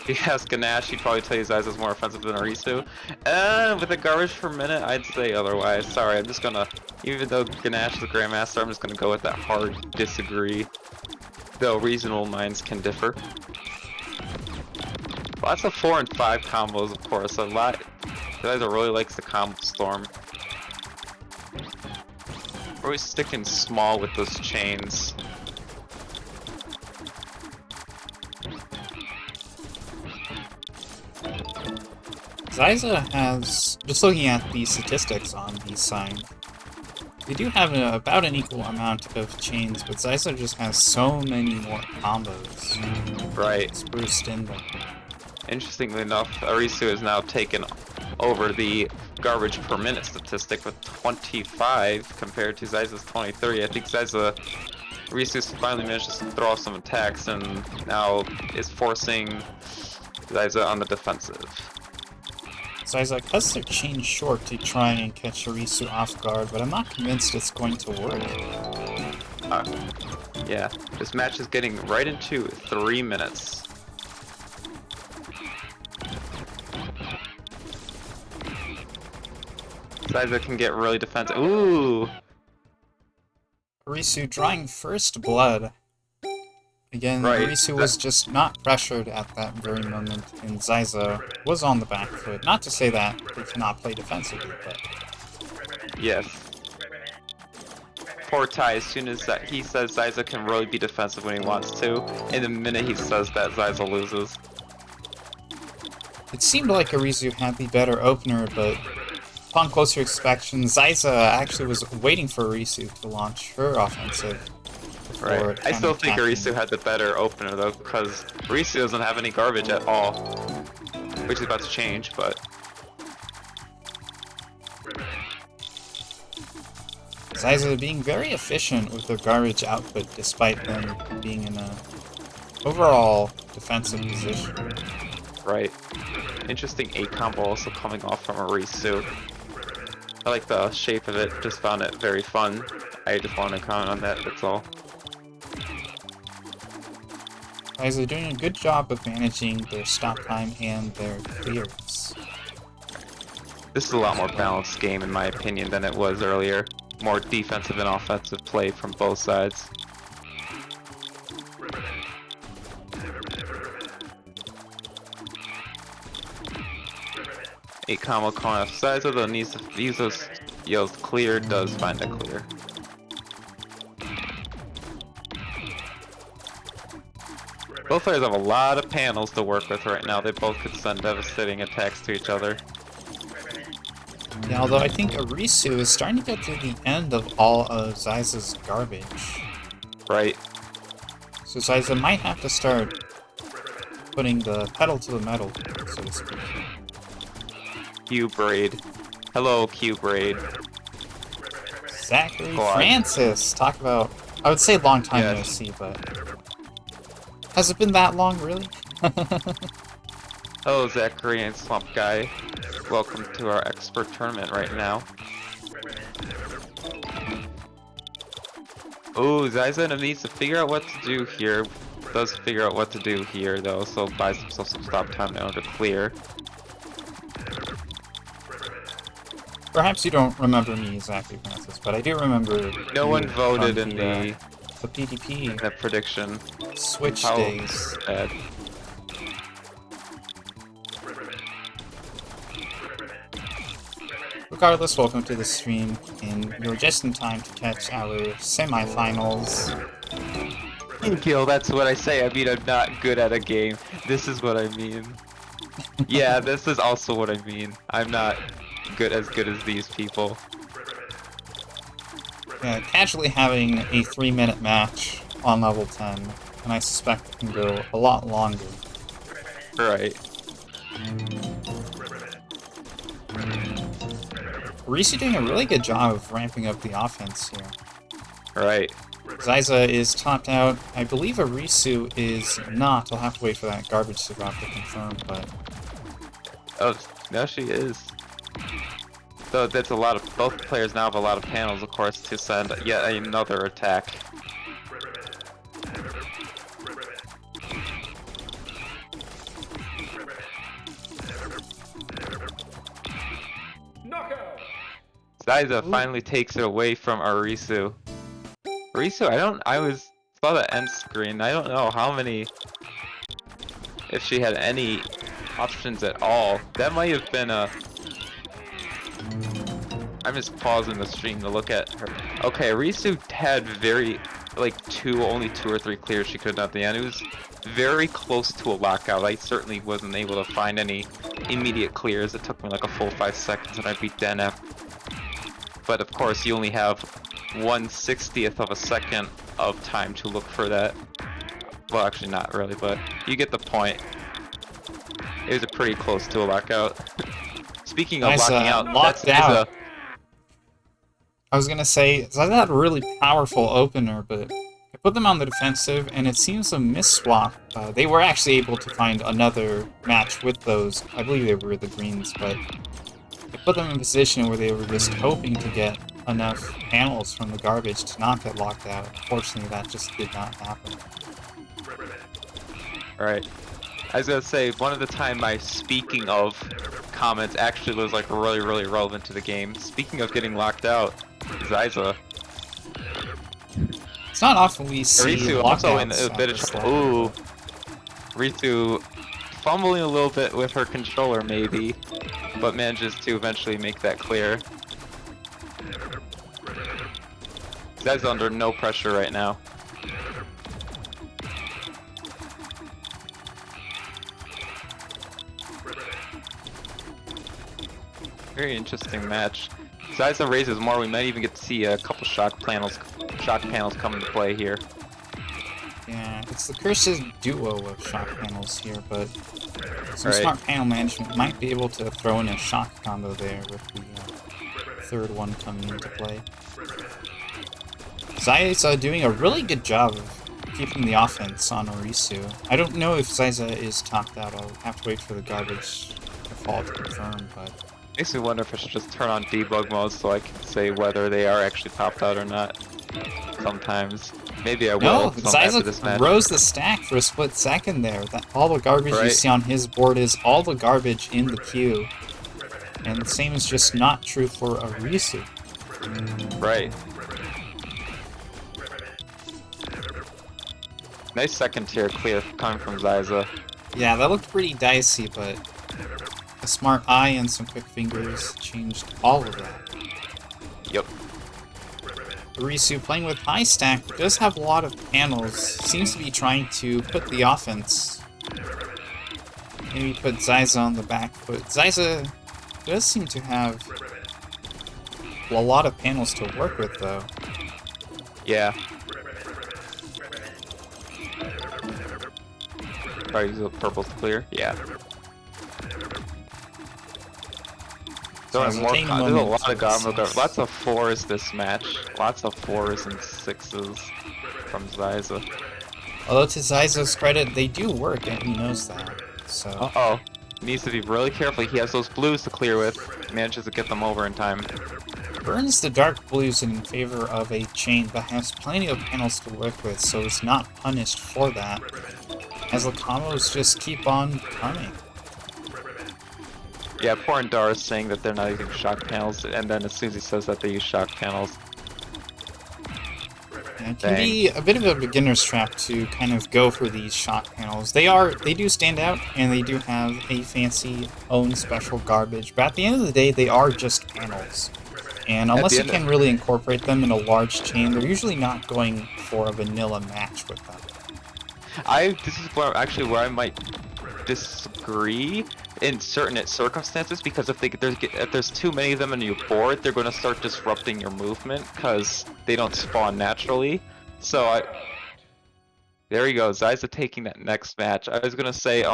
If you ask Ganache, he'd probably tell you Zyza is more offensive than Arisu. With a garbage per minute, I'd say otherwise. Sorry, I'm just gonna, even though Ganache is the Grandmaster, I'm just gonna go with that hard disagree. Though reasonable minds can differ. Lots of 4 and 5 combos, of course. A lot. Zyza really likes the combo storm. We're always sticking small with those chains. Zyza has, just looking at the statistics on the side, they do have about an equal amount of chains, but Zyza just has so many more combos. Right. Spruced in there. Interestingly enough, Arisu has now taken over the garbage per minute statistic with 25 compared to Zyza's 23. I think Arisu finally manages to throw off some attacks and now is forcing Zyza on the defensive. Zyza cuts their chain short to try and catch Arisu off guard, but I'm not convinced it's going to work. Yeah, this match is getting right into 3 minutes. Zyza can get really defensive. Ooh! Arisu drawing first blood. Again, Right. Arisu was just not pressured at that very moment, and Zyza was on the back foot. Not to say that they cannot play defensively, but... Yes. Poor Ty, as soon as that he says Zyza can really be defensive when he wants to, and the minute he says that, Zyza loses. It seemed like Arisu had the better opener, but upon closer inspection, Zyza actually was waiting for Arisu to launch her offensive. Right. I still think Arisu had the better opener though, because Arisu doesn't have any garbage at all. Which is about to change, but... Zyza being very efficient with their garbage output despite them being in a overall defensive position. Right. Interesting 8 combo also coming off from Arisu. I like the shape of it, just found it very fun. I just want to comment on that, that's all. Zyza doing a good job of managing their stop time and their clears. This is a lot more balanced game in my opinion than it was earlier. More defensive and offensive play from both sides. Eight combo coming off Zyza though needs to use those yells clear, does find a clear. Both players have a lot of panels to work with right now. They both could send devastating attacks to each other. Yeah, although I think Arisu is starting to get to the end of all of Zyza's garbage. Right. So Zyza might have to start putting the pedal to the metal, so to speak. Q-Braid. Hello, Q-Braid. Zachary Francis! Talk about... I would say long time no see, but... Has it been that long, really? Hello, Zachary and Swamp Guy. Welcome to our expert tournament right now. Oh, Zyza needs to figure out what to do here. Does figure out what to do here, though, so buys himself some stop time now to clear. Perhaps you don't remember me, Zachary Francis, but I do remember... No one voted in the PDP. The prediction. Switch How days. Bad. Regardless, welcome to the stream, and you're just in time to catch our semifinals. Kill, that's what I say. I mean, I'm not good at a game. This is what I mean. Yeah, this is also what I mean. I'm not good as these people. Yeah, casually having a 3-minute match on level 10, and I suspect it can go a lot longer. Right. Arisu doing a really good job of ramping up the offense here. Right. Zyza is topped out. I believe Arisu is not. I'll have to wait for that garbage to drop to confirm, but... Oh, no, she is. So that's a lot of... Both players now have a lot of panels, of course, to send yet another attack. Zyza finally takes it away from Arisu. Arisu, saw the end screen. I don't know how many, if she had any options at all. That might have been a... I'm just pausing the stream to look at her. Okay, Arisu had only 2 or 3 clears she could have done at the end. It was very close to a lockout. I certainly wasn't able to find any immediate clears. It took me like a full 5 seconds and I beat DNF. But of course, you only have 1/60th of a second of time to look for that. Well, actually not really, but you get the point. It was pretty close to a lockout. Speaking of locking out, locked out. I was gonna say, Zyza had a really powerful opener, but I put them on the defensive, and it seems a miss-swap. They were actually able to find another match with those. I believe they were the greens, but I put them in a position where they were just hoping to get enough panels from the garbage to not get locked out. Unfortunately, that just did not happen. Right. I was gonna say, one of the time my speaking of comments actually was like really relevant to the game. Speaking of getting locked out, Zyza. It's not often we see Arisu also in lockouts a at bit of this trouble. level. Ooh. Arisu fumbling a little bit with her controller maybe, but manages to eventually make that clear. Zed's under no pressure right now. Very interesting match. Zyza raises more, we might even get to see a couple shock panels come into play here. Yeah, it's the cursed duo of shock panels here, but some Right. smart panel management might be able to throw in a shock combo there with the third one coming into play. Zyza doing a really good job of keeping the offense on Arisu. I don't know if Zyza is topped out. I'll have to wait for the garbage to fall to confirm, but... Makes me wonder if I should just turn on debug mode so I can say whether they are actually topped out or not. Sometimes. Maybe I will No, after this Zyza match. rose the stack for a split second there. That all the garbage you Right. see on his board is all the garbage in the queue. And the same is just not true for Arisu. Right. Nice second tier clear coming from Zyza. Yeah, that looked pretty dicey, but a smart eye and some quick fingers changed all of that. Yep. Arisu, playing with high stack, does have a lot of panels, seems to be trying to put the offense. Maybe put Zyza on the back foot. Zyza does seem to have a lot of panels to work with, though. Yeah. Probably use the purple's clear. Yeah. So Zyza more taking a there's a moment lot to of combo assess. lots of 4s this match. Lots of 4s and 6s from Zyza. Although to Zyza's credit, they do work, and he knows that. So Uh-oh. Needs to be really careful. He has those blues to clear with. Manages to get them over in time. burns the dark blues in favor of a chain, but has plenty of panels to work with, so is not punished for that, as the combos just keep on coming. Yeah, poor Andar is saying that they're not using shock panels, and then as soon as he says that they use shock panels. Yeah, it can be a bit of a beginner's trap to kind of go for these shock panels. They do stand out, and they do have a fancy own special garbage, but at the end of the day, they are just panels. And unless you can really incorporate them in a large chain, they're usually not going for a vanilla match with them. This is where I might disagree in certain circumstances, because if there's too many of them on your board, they're going to start disrupting your movement because they don't spawn naturally. So there you go, Zyza taking that next match. I was going to say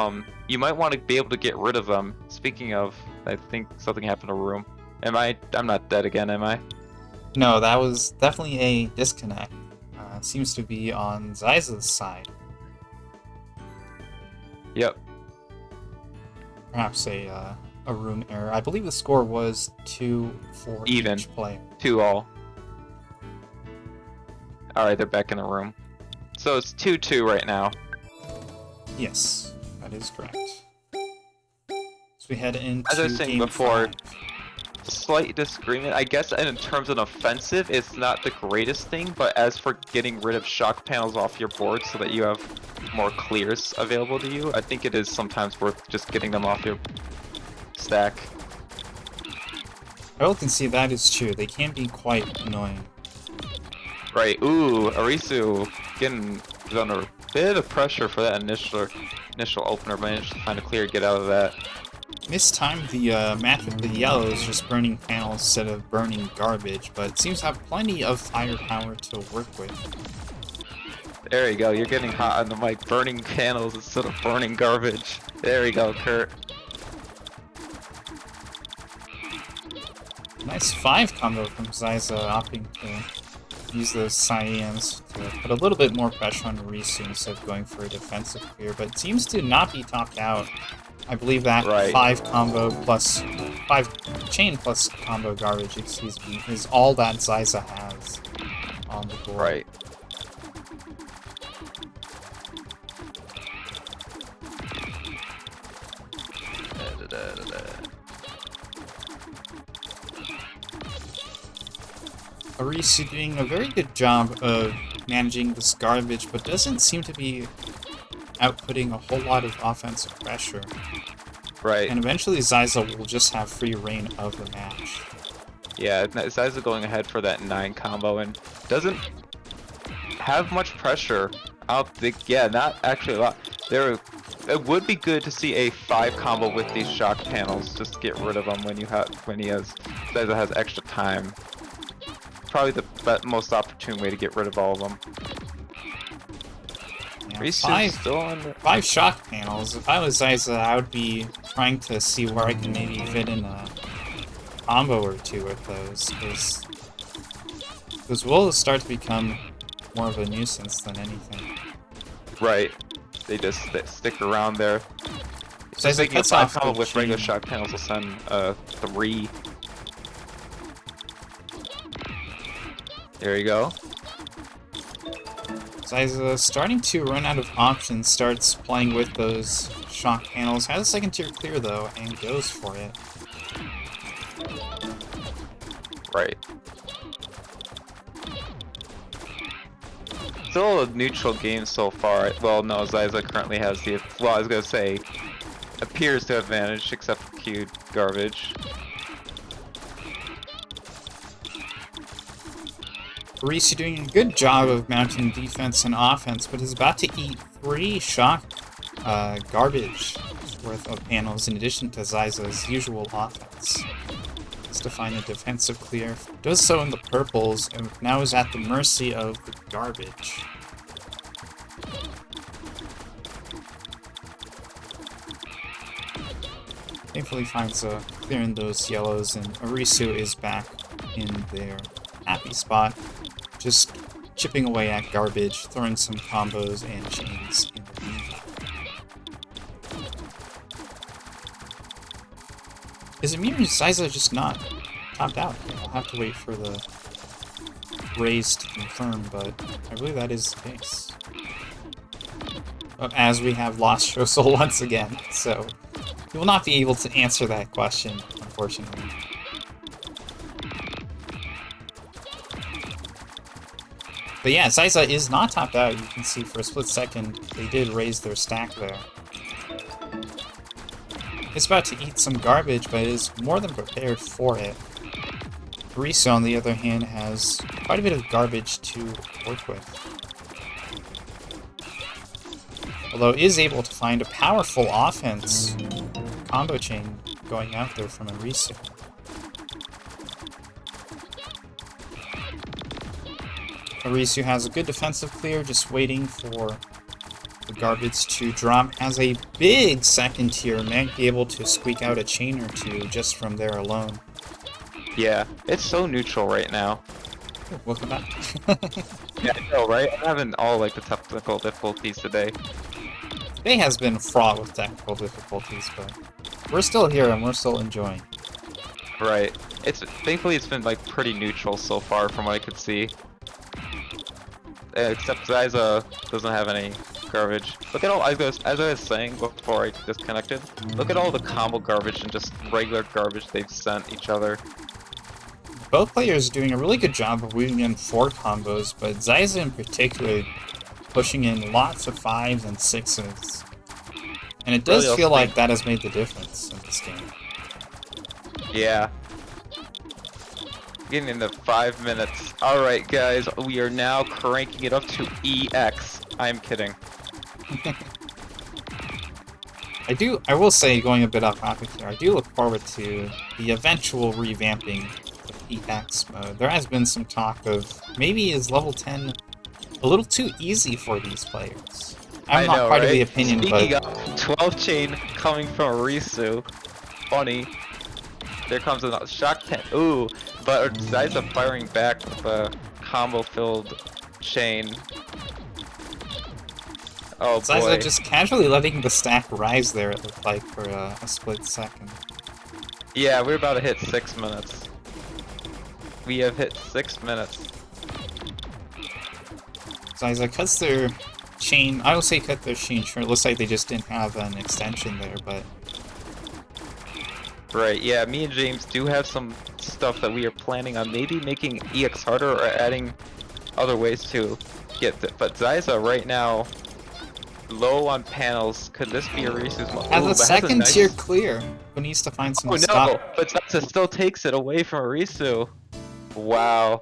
you might want to be able to get rid of them. Speaking of, I think something happened to Room. I'm not dead again, am I? No, that was definitely a disconnect. Seems to be on Zyza's side. Yep. Perhaps a room error. I believe the score was 2 for Even. each player. 2-all. Alright, they're back in the room. So it's 2-2 right now. Yes, that is correct. So we head into As I was saying game before, 5. Slight disagreement. I guess in terms of offensive, it's not the greatest thing, but as for getting rid of shock panels off your board so that you have more clears available to you, I think it is sometimes worth just getting them off your stack. I will concede that is true. They can be quite annoying. Right, ooh, Arisu getting under a bit of pressure for that initial opener, managed to find a clear, get out of that. Mistimed the match with the yellows, just burning panels instead of burning garbage, but it seems to have plenty of firepower to work with. There you go, you're getting hot on the mic, burning panels instead of burning garbage. There you go, Kurt. Nice 5 combo from Zyza, opting to use those cyans to put a little bit more pressure on Arisu instead of going for a defensive clear, but it seems to not be topped out. I believe that 5 combo plus 5 chain plus combo garbage, excuse me, is all that Zyza has on the board. Right. Arisu doing a very good job of managing this garbage, but doesn't seem to be outputting a whole lot of offensive pressure. Right. And eventually Zyza will just have free reign of the match. Yeah, Zyza going ahead for that 9 combo and doesn't have much pressure. I don't think, yeah, not actually a lot. It would be good to see a 5 combo with these shock panels, just to get rid of them when Zyza has extra time. Probably the most opportune way to get rid of all of them. Yeah, five shock panels. If I was Zyza, I would be trying to see where I can maybe fit in a combo or two with those, because will start to become more of a nuisance than anything. Right. They just stick around there. So I think a 5 combo with chain. regular shock panels will send 3. There you go. Zyza starting to run out of options, starts playing with those shock panels, has a second tier clear though, and goes for it. Right. Still a neutral game so far. Well, no, Zyza currently has the, well, I was gonna say, appears to have managed, except for queued garbage. Arisu doing a good job of mounting defense and offense, but is about to eat 3 shock garbage worth of panels in addition to Zyza's usual offense. To find a defensive clear. Does so in the purples, and now is at the mercy of the garbage. Thankfully finds a clear in those yellows, and Arisu is back in their happy spot. Just chipping away at garbage, throwing some combos and chains in the meantime. Is Amir and Zyza just not topped out? I'll have to wait for the raise to confirm, but I believe that is the case. But as we have lost Shosol once again, so you will not be able to answer that question, unfortunately. But yeah, Zyza is not topped out. You can see for a split second, they did raise their stack there. It's about to eat some garbage, but is more than prepared for it. Arisu, on the other hand, has quite a bit of garbage to work with. Although is able to find a powerful offense combo chain going out there from Arisu. Arisu has a good defensive clear, just waiting for the garbage to drop. Has a big second tier, might be able to squeak out a chain or two just from there alone. Yeah, it's so neutral right now. Oh, welcome back. Yeah, I know, right? I'm having all like the technical difficulties today. Today has been fraught with technical difficulties, but we're still here and we're still enjoying. Right. Thankfully it's been like pretty neutral so far from what I could see. Except Zyza doesn't have any garbage. Look at all, as I was saying before I disconnected, look at all the combo garbage and just regular garbage they've sent each other. Both players are doing a really good job of weaving in 4 combos, but Zyza in particular pushing in lots of 5s and 6s. And it does feel like that has made the difference in this game. Yeah. Getting into 5 minutes. Alright guys, we are now cranking it up to EX. I'm kidding. I will say, going a bit off topic here, I do look forward to the eventual revamping of EX mode. There has been some talk of maybe is level 10 a little too easy for these players. I'm not quite of the opinion, Speaking of 12 chain coming from Arisu. Funny. There comes a shock 10. Ooh, but Zyza firing back with a combo-filled chain. Oh boy. Zyza just casually letting the stack rise there, it looked like, for a split second. Yeah, we're about to hit 6 minutes. We have hit 6 minutes. Zyza cuts their chain. I will say cut their chain short. It looks like they just didn't have an extension there, but... Right, yeah, me and James do have some stuff that we are planning on maybe making EX harder or adding other ways to but Zyza right now, low on panels. Could this be Arisu's moment? Has a second tier clear, but needs to find some Oh stop. no! But Zyza still takes it away from Arisu. Wow.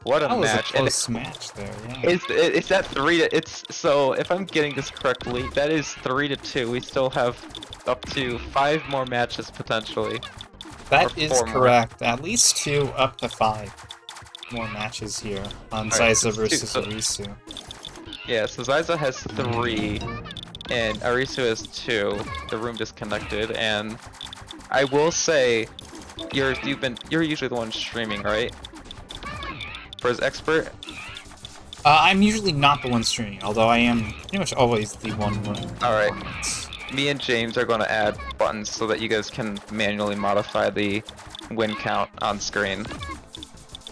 What a That was match! a close match there, yeah. It's that 3 to it's so if I'm getting this correctly, that is 3 to 2. We still have up to 5 more matches potentially. That is 4 more. correct. At least 2 up to 5 more matches here on Zyza versus Arisu. Yeah, so Zyza has 3 and Arisu has 2. The room disconnected, and I will say you're usually the one streaming, right? For his expert? I'm usually not the one streaming, although I am pretty much always the one running. Alright. Me and James are going to add buttons so that you guys can manually modify the win count on screen.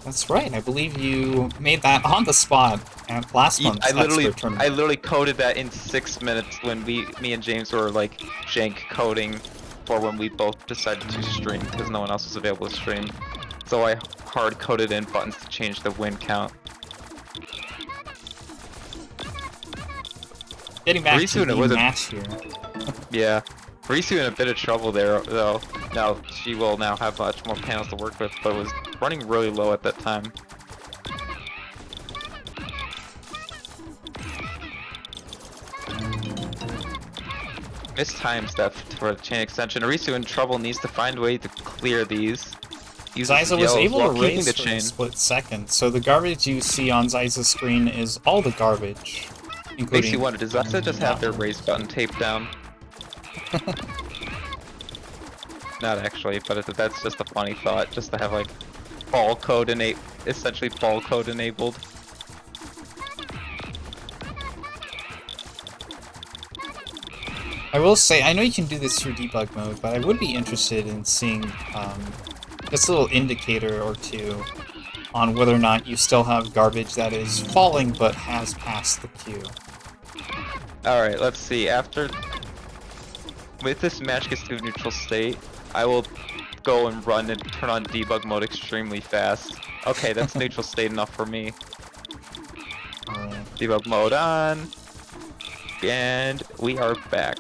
That's right, I believe you made that on the spot at last month's expert tournament. I literally coded that in 6 minutes when me and James were like jank coding for when we both decided to stream because no one else was available to stream. So I hard coded in buttons to change the win count. Getting back Arisu to the match here. Yeah. Arisu in a bit of trouble there, though. Now, she will now have much more panels to work with, but was running really low at that time. Missed time step for a chain extension. Arisu in trouble, needs to find a way to clear these. Zyza was able to raise for a split second, so the garbage you see on Zyza's screen is all the garbage. Makes you wonder, does Zyza just have their raise button taped down? Not actually, but that's just a funny thought, just to have like ball code essentially ball code enabled. I will say, I know you can do this through debug mode, but I would be interested in seeing just a little indicator or two on whether or not you still have garbage that is falling but has passed the queue. Alright, let's see. With this match gets to a neutral state, I will go and run and turn on debug mode extremely fast. Okay, that's neutral state enough for me. Debug mode on. And we are back.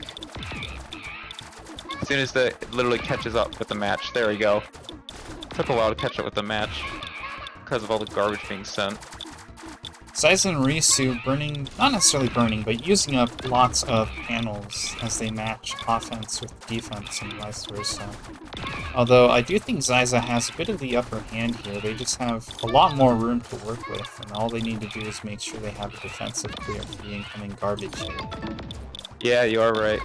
As soon as it literally catches up with the match. There we go. Took a while to catch up with the match because of all the garbage being sent. Zyza and Arisu burning, not necessarily burning, but using up lots of panels as they match offense with defense and vice versa. Although I do think Zyza has a bit of the upper hand here. They just have a lot more room to work with, and all they need to do is make sure they have a defensive clear for the incoming garbage here. Yeah, you are right.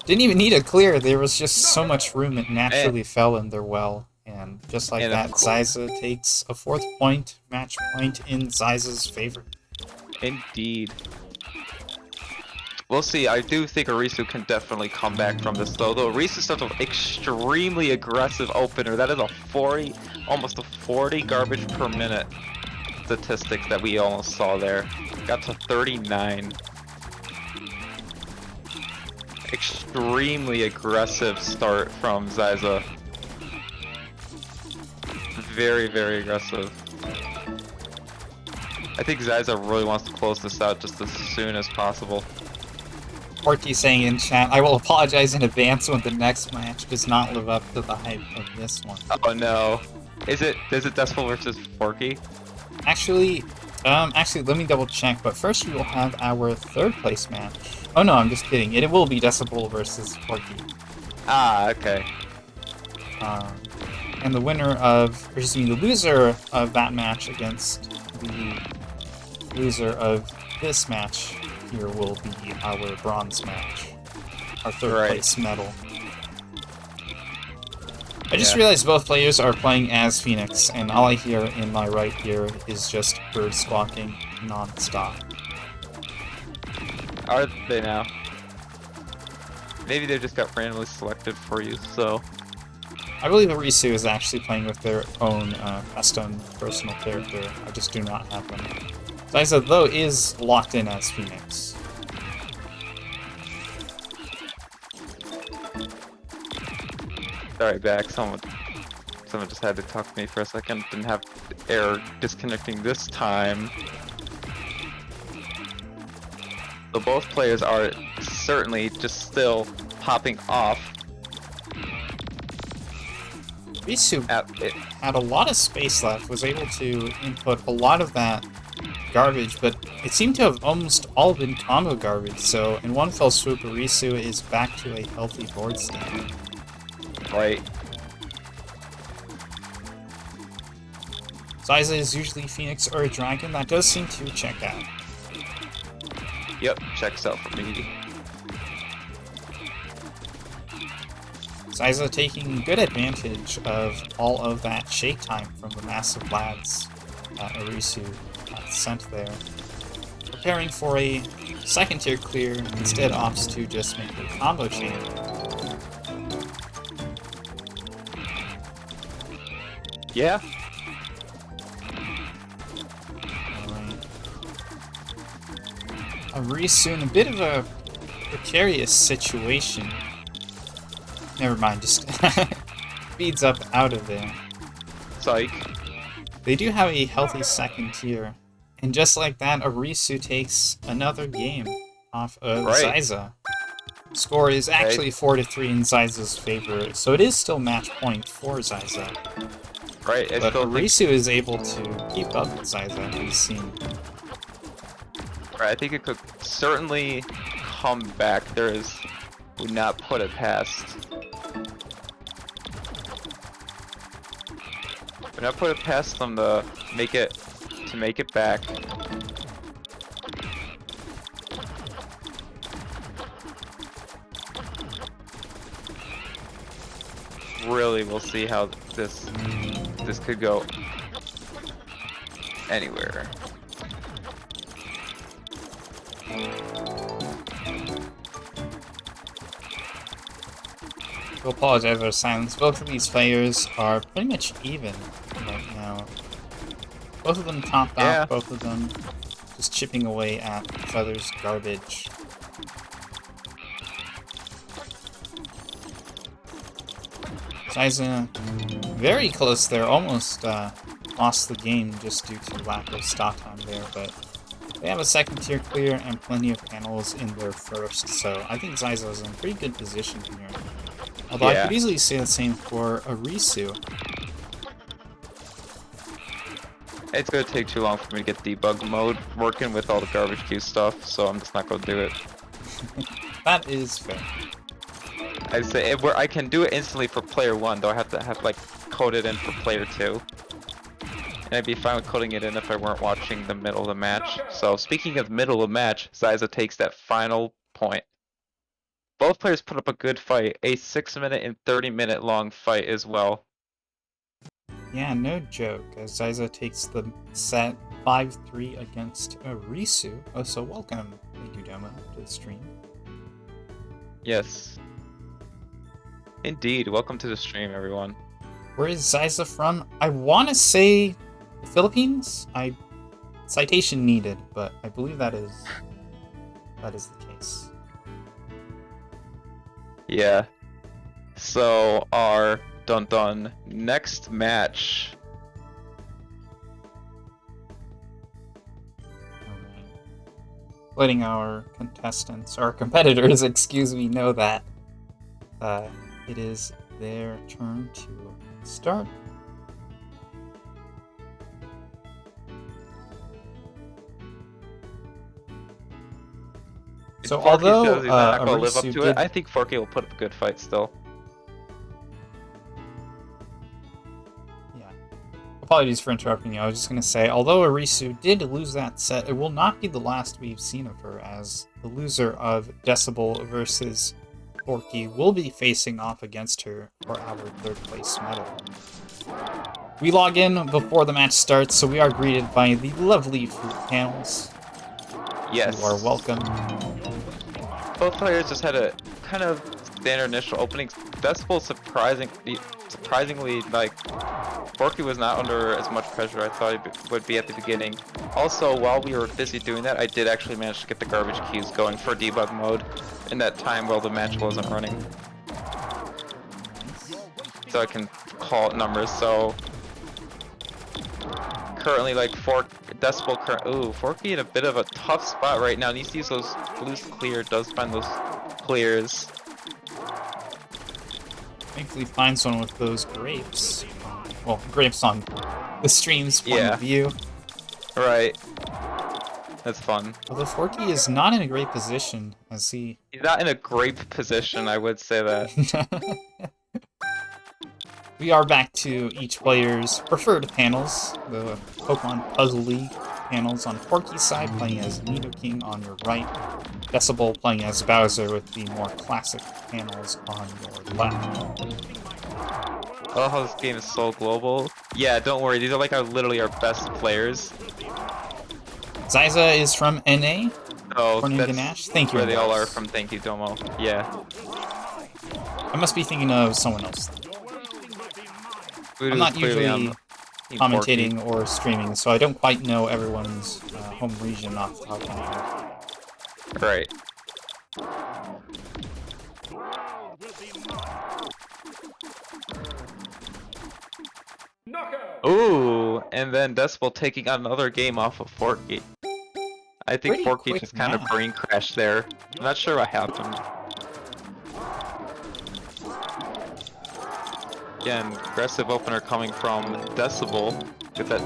Didn't even need a clear, there was just so much room it naturally fell in their well. And just like that, Zyza takes a 4th point, match point in Zyza's favor. Indeed. We'll see. I do think Arisu can definitely come back from this, though. Though Arisu's such an extremely aggressive opener. That is a 40, almost a 40 garbage per minute statistics that we almost saw there. Got to 39. Extremely aggressive start from Zyza. Very, very aggressive. I think Zyza really wants to close this out just as soon as possible. Porky saying in chat, I will apologize in advance when the next match does not live up to the hype of this one. Oh no. Is it Decibel versus Porky? Actually, let me double check, but first we will have our 3rd place match. Oh no, I'm just kidding. It will be Decibel versus Porky. Ah, okay. And the the loser of that match against the loser of this match here will be our bronze match. Our 3rd place medal. I just realized both players are playing as Phoenix, and all I hear in my right ear is just birds squawking non-stop. Are they now? Maybe they just got randomly selected for you, so... I believe Arisu is actually playing with their own custom personal character. I just do not have them. Zyza, though, is locked in as Phoenix. Alright, back. Someone just had to talk to me for a second. Didn't have error disconnecting this time. So both players are certainly just still popping off. Risu had a lot of space left, was able to input a lot of that garbage, but it seemed to have almost all been combo garbage, so in one fell swoop, Risu is back to a healthy board state. Right. Zyza is usually Phoenix or a Dragon, that does seem to check out. Yep, checks out for me. Zyza taking good advantage of all of that shake time from the massive lads that Arisu sent there. Preparing for a second tier clear, instead opts to just make a combo chain. Yeah. Alright. Arisu in a bit of a precarious situation. Never mind, just speeds up out of there. Psych. They do have a healthy second tier. And just like that, Arisu takes another game off of Zyza. Score is actually 4-3 in Zyza's favor, so it is still match point for Zyza. Right, But Arisu is able to keep up with Zyza, we've seen. Right, I think it could certainly come back. Would not put it past. Would not put it past them to make it back. Really, we'll see how this could go anywhere. I apologize for silence. Both of these players are pretty much even right now. Both of them topped off, both of them just chipping away at each other's garbage. Zyza very close there, almost lost the game just due to lack of stock time there, but they have a second tier clear and plenty of panels in their first, so I think Zyza is in a pretty good position here. Although I could easily say the same for Arisu. It's gonna take too long for me to get debug mode working with all the garbage queue stuff, so I'm just not gonna do it. That is fair. I'd say I can do it instantly for player 1, though I have to like code it in for player 2. And I'd be fine with coding it in if I weren't watching the middle of the match. So speaking of middle of the match, Zyza takes that final point. Both players put up a good fight, a 6-minute and 30-minute long fight as well. Yeah, no joke, as Zyza takes the set 5-3 against Arisu. Oh, so welcome, thank you, Demo, to the stream. Yes. Indeed, welcome to the stream, everyone. Where is Zyza from? I want to say the Philippines? Citation needed, but I believe that is the case. Yeah. So our next match. Alright. Letting our competitors, excuse me, know that it is their turn to start. So although he's not gonna live up Arisu to it, I think Forky will put up a good fight still. Yeah. Apologies for interrupting you. I was just gonna say, although Arisu did lose that set, it will not be the last we've seen of her, as the loser of Decibel versus Forky will be facing off against her for our third place medal. We log in before the match starts, so we are greeted by the lovely fruit panels. Yes. You are welcome. Both players just had a kind of standard initial openings. Decibel surprisingly, like, Forky was not under as much pressure I thought he would be at the beginning. Also, while we were busy doing that, I did actually manage to get the garbage queues going for debug mode in that time while the match wasn't running. so I can call it numbers. So currently, like Decibel. Ooh, Forky in a bit of a tough spot right now. Needs to use those blues clear. Does find those clears. Thankfully finds one with those grapes. Well, grapes on the stream's point of view. Right. That's fun. Although Forky is not in a great position, as he... He's not in a great position, I would say that. We are back to each player's preferred panels. The Pokemon Puzzle League panels on Forky's side, playing as Nidoking on your right. Decibel playing as Bowser with the more classic panels on your left. I love how this game is so global. Yeah, don't worry, these are like literally our best players. Zyza is from NA. Oh, that's Ganache. Thank you. where they all are from. Thank you, Domo. Yeah. I must be thinking of someone else. Voodoo's I'm not clearly usually on commentating or streaming, so I don't quite know everyone's home region off the top of my head. Right. Ooh, and then Decibel taking on another game off of Forky. I think Pretty Forky quick just kind of match. brain crashed there. I'm not sure what happened. Again, aggressive opener coming from Decibel with that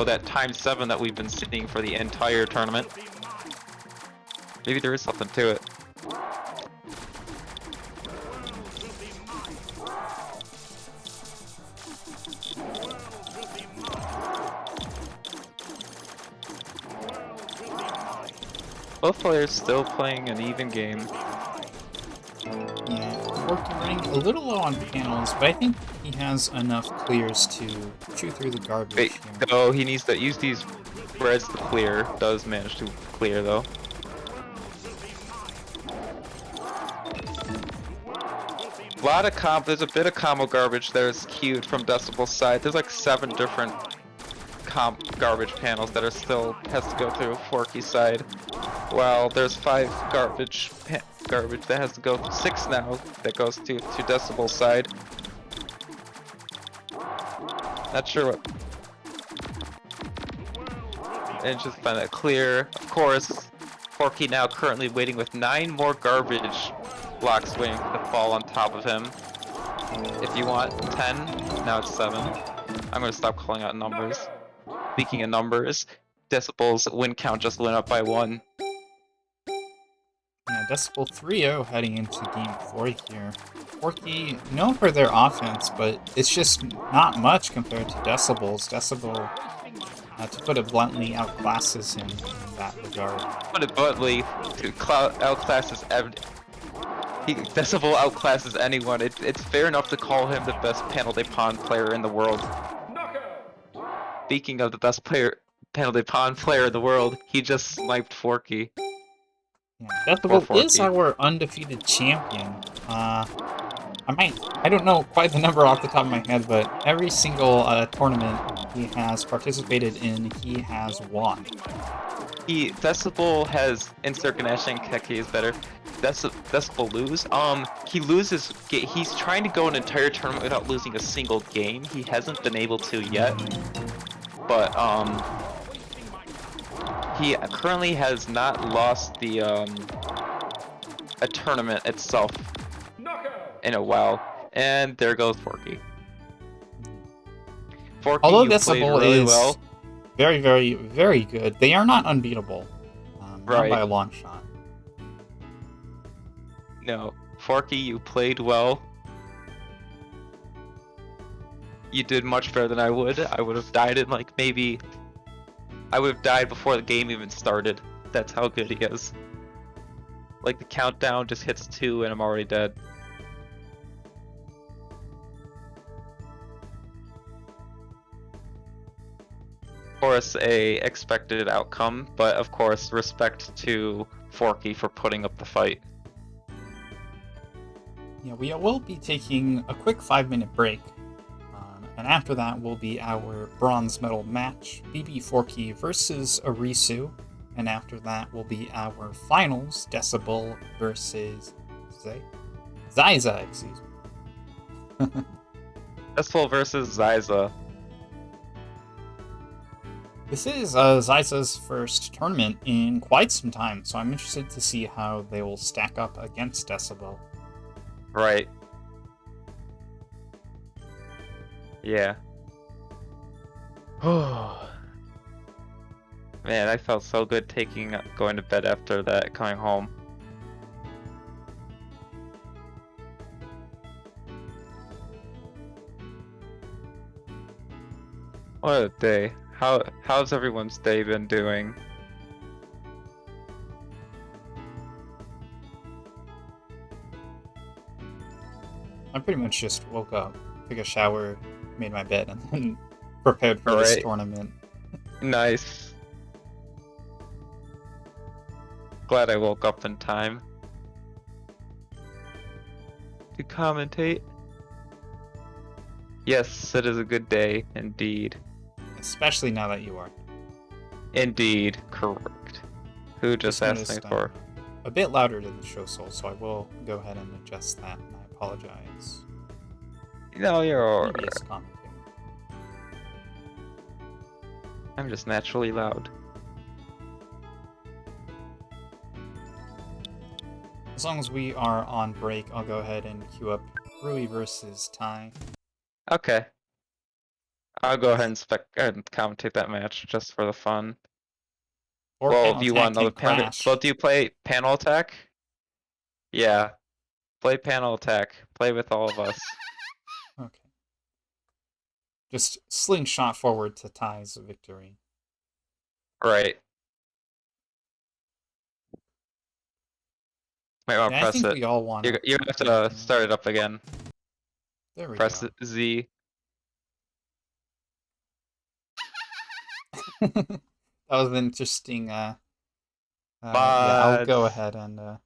that times 7 that we've been seeing for the entire tournament. Maybe there is something to it. Both players still playing an even game. Yeah, Forky running a little low on panels, but I think he has enough clears to chew through the garbage. Wait, here. though he needs to use these reds to clear. Does manage to clear though. There's a bit of combo garbage there's queued from Decibel's side. There's like 7 different garbage panels that are still has to go through Forky's side. Well, there's 5 garbage that has to go 6 now that goes to Decibel's side. Not sure what. And just find that clear. Of course, Forky now currently waiting with 9 more garbage blocks waiting to fall on top of him. If you want 10, now it's 7. I'm gonna stop calling out numbers. Speaking of numbers, Decibel's win count just went up by 1. Yeah, Decibel 3-0 heading into Game 4 here. Forky, known for their offense, but it's just not much compared to Decibel's. Decibel, to put it bluntly, outclasses him in that regard. Put it bluntly, outclasses Decibel outclasses anyone. It's fair enough to call him the best Panel de Pon player in the world. Speaking of the best Panel de Pon player in the world, he just sniped Forky. Yeah, Decibel is our undefeated champion. I don't know quite the number off the top of my head, but every single tournament he has participated in, he has won. Decibel has insert Ganesh and Keki is better. Decibel lose. He loses. He's trying to go an entire tournament without losing a single game. He hasn't been able to yet. But he currently has not lost the a tournament itself in a while. And there goes Forky. Forky, although you played Decibel really is well. very, very, very good, they are not unbeatable. Right. Not by a long shot. No, Forky, you played well. You did much better than I would. I would have died in like maybe... I would have died before the game even started. That's how good he is. Like the countdown just hits 2 and I'm already dead. Of course, a expected outcome, but of course, respect to Forky for putting up the fight. Yeah, we will be taking a quick 5-minute break. And after that will be our bronze medal match, BB Forky versus Arisu. And after that will be our finals, Decibel versus Zyza, excuse me. Festival versus Zyza. This is Zyza's first tournament in quite some time, so I'm interested to see how they will stack up against Decibel. Right. Yeah. Man, I felt so good going to bed after that, coming home. What a day. How's everyone's day been doing? I pretty much just woke up, took a shower, made my bed, and then prepared for this tournament. Nice. Glad I woke up in time to commentate. Yes, it is a good day, indeed. Especially now that you are. Indeed, correct. Who just asked me for? A bit louder than the show soul, so I will go ahead and adjust that, and I apologize. No, you're alright. Previous commenting. I'm just naturally loud. As long as we are on break, I'll go ahead and queue up Rui versus Tai. Okay. I'll go ahead and commentate that match just for the fun. Or well, do you want another panel? Well, do you play panel attack? Yeah. Play panel attack. Play with all of us. Okay. Just slingshot forward to Tai's victory. Right. Might want to press I think it. we all want You have to start it up again. There we Press go. Z. That was an interesting, yeah, I'll go ahead and,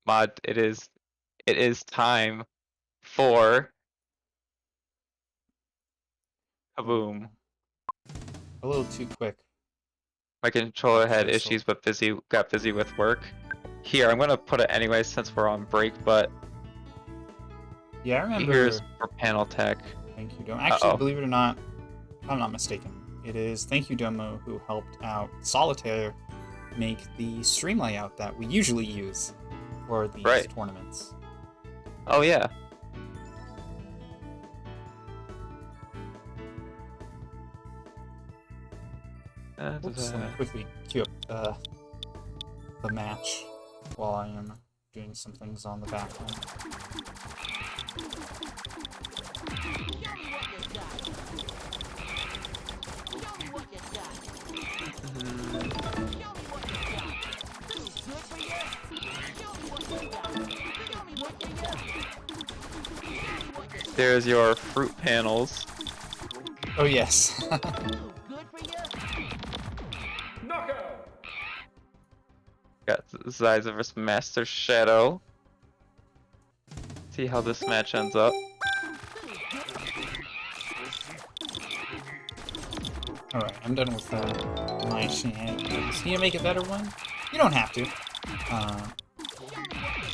Mod, it is time for... Kaboom. A little too quick. My controller had issues, but got busy with work. Here, I'm gonna put it anyway since we're on break, but... Yeah, I remember... Here's for panel tech. Thank you, Domo. Actually, believe it or not, if I'm not mistaken, it is Thank You Domo who helped out Solitaire make the stream layout that we usually use for these tournaments. Oh yeah. Oops, let me quickly queue up the match while I am doing some things on the background. There's your fruit panels. Oh yes. Got Zyza vs Master Shadow. See how this match ends up. Alright, I'm done with my shenanigans. Can you make a better one? You don't have to.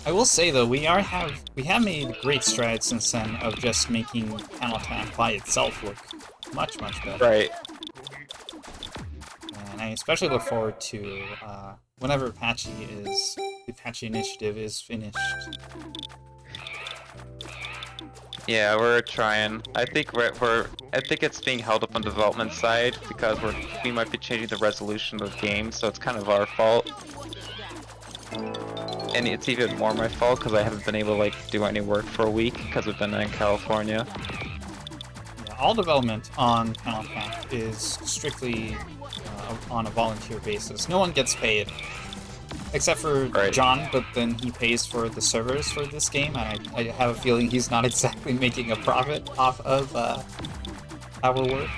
I will say though, we have made great strides since then of just making panel attack by itself look much better. Right. And I especially look forward to whenever the Apache initiative is finished. Yeah, we're trying. I think I think it's being held up on the development side because we might be changing the resolution of the game, so it's kind of our fault. And it's even more my fault because I haven't been able to like do any work for a week because we've been in California. Yeah, all development on panel attack is strictly on a volunteer basis. No one gets paid. Except for John, but then he pays for the servers for this game, and I have a feeling he's not exactly making a profit off of our work.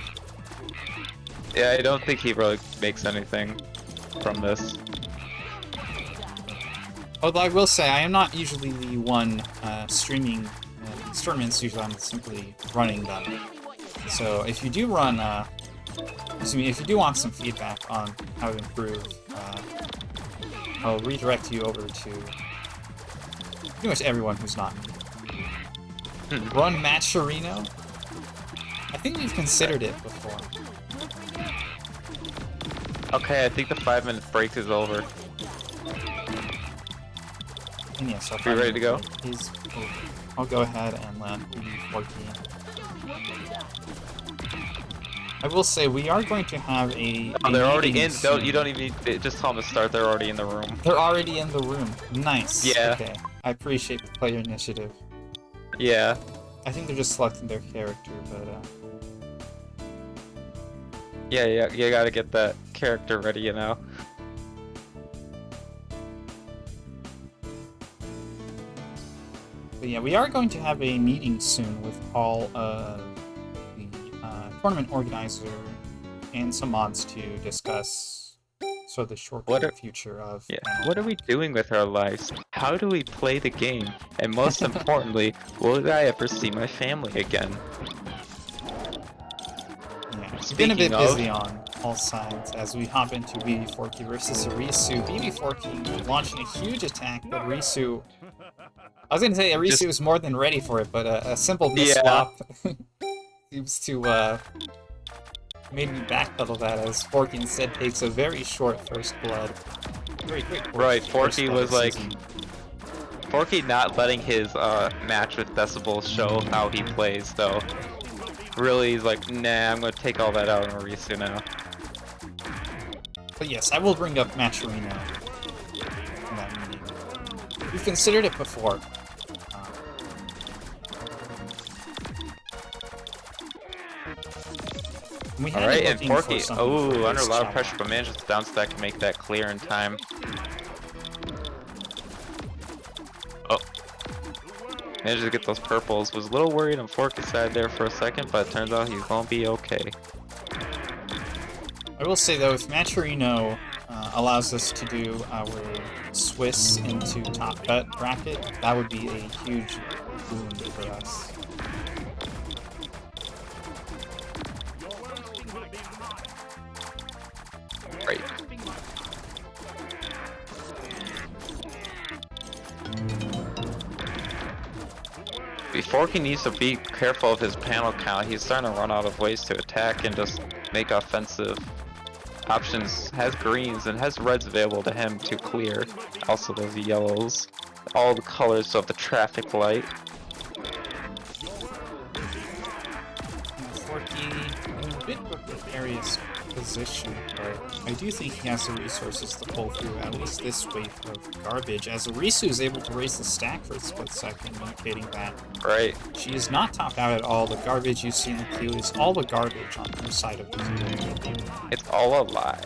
Yeah, I don't think he really makes anything from this. Although I will say, I am not usually the one streaming these tournaments. Usually I'm simply running them. So if you do run, if you do want some feedback on how to improve, I'll redirect you over to pretty much everyone who's not me. Run Matcherino? I think we've considered it before. Okay, I think the 5-minute break is over. And yes, Are you ready to go? Is over. I'll go ahead and let BB14. I will say we are going to have a. Oh, they're already in. Soon. You don't even need, just tell them to start. They're already in the room. They're already in the room. Nice. Yeah. Okay. I appreciate the player initiative. Yeah. I think they're just selecting their character, but Yeah, you gotta get that character ready, you know. But yeah, we are going to have a meeting soon with all the tournament organizer and some mods to discuss sort of the short-term future of. Yeah. What are we doing with our lives? How do we play the game? And most importantly, will I ever see my family again? Yeah, it's been a bit busy on all sides as we hop into BB4K versus Arisu. BB4K launching a huge attack, but Arisu. I was gonna say Arisu is more than ready for it, but a simple misswap seems to made me backpedal that as Forky instead takes a very short first blood. Very quick. Right, Forky was like Forky not letting his match with Decibel show how he plays though. Really, he's like, nah, I'm gonna take all that out on Arisu now. But yes, I will bring up Matcherino in that meeting. We've considered it before. Alright, and Forky, oh, under a lot of pressure, but manages to down stack and make that clear in time. Oh. Manages to get those purples. Was a little worried on Forky's side there for a second, but it turns out he's gonna be okay. I will say though, if Matcherino allows us to do our Swiss into top bet bracket, that would be a huge boon for us. Right. Before he needs to be careful of his panel count, he's starting to run out of ways to attack and just make offensive options. Has greens and has reds available to him to clear. Also those yellows. All the colors of the traffic light. Forky in a bit of a precarious position, but I do think he has the resources to pull through at least this wave of garbage, as Arisu is able to raise the stack for a split second, indicating that she is not topped out at all. The garbage you see in the queue is all the garbage on her side of the queue. It's all a lie.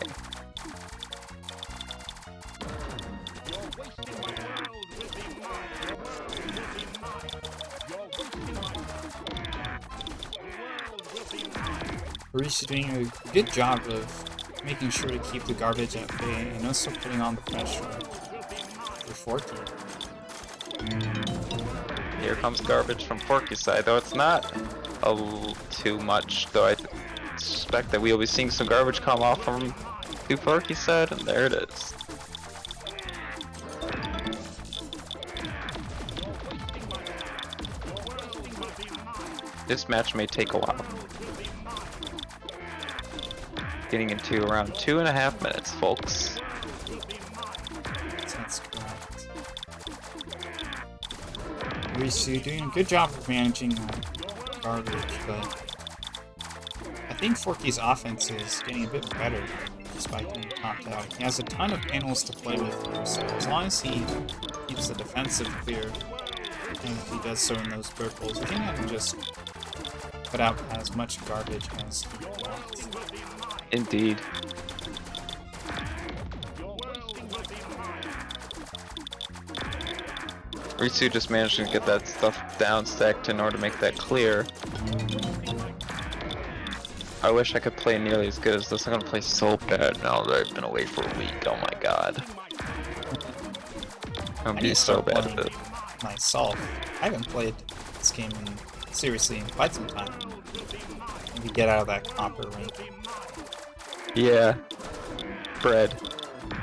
Arisu doing a good job of making sure to keep the garbage at bay and also putting on the pressure for Forky. Here comes garbage from Forky's side, though it's not too much, though I suspect that we'll be seeing some garbage come off from Forky's side, and there it is. This match may take a while. Getting into around 2.5 minutes, folks. That's correct. Arisu doing a good job of managing garbage, but I think Forky's offense is getting a bit better despite being topped out. He has a ton of panels to play with here, so as long as he keeps the defensive clear, and if he does so in those purples, I think I can just put out as much garbage as he wants. Indeed. Ritsu just managed to get that stuff down stacked in order to make that clear. I wish I could play nearly as good as this. I'm gonna play so bad now that I've been away for a week. Oh my god. I'm gonna be so bad at it. Myself. I haven't played this game seriously in quite some time. Maybe get out of that copper ranking. Yeah. Bread.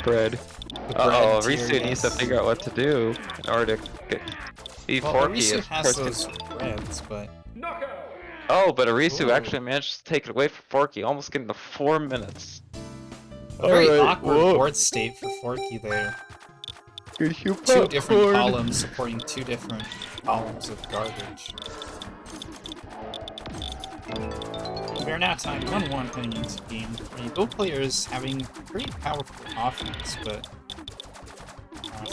Uh-oh, Risu yes. needs to figure out what to do in order to The Well, Forky Arisu is has personally- those reds, but Oh, but Arisu Ooh. actually managed to take it away from Forky, almost getting to 4 minutes. a very Alright, awkward whoa. board state for Forky there. Good you Two different columns supporting two different columns of garbage. We are now tied 1-1 heading into game 3. Both players having pretty powerful offense, but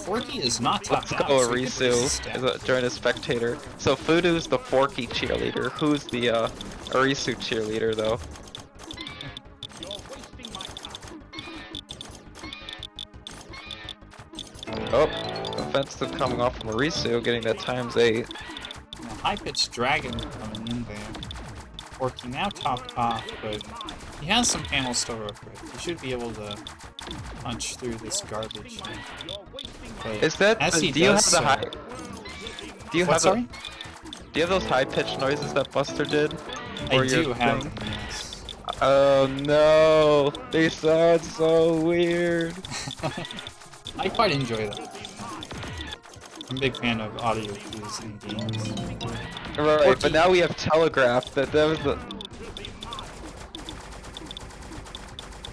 Forky is not top Let's down. go so he could raise Arisu his stat. join a spectator. So Fudu's the Forky cheerleader. Who's the Arisu cheerleader though? Oh, offensive coming off from Arisu, getting that ×8. And a high-pitched dragon coming in there. Forky now topped off, but he has some panels to work with. He should be able to punch through this garbage. But Is that as he do you have does the so, high? Do you what, have sorry? do you have those high-pitched noises that Buster did? I Or you're do have playing- them, yes. Oh no, they sound so weird. I quite enjoy them. I'm a big fan of audio cues in games. Right, 14. but now we have telegraph. That was the.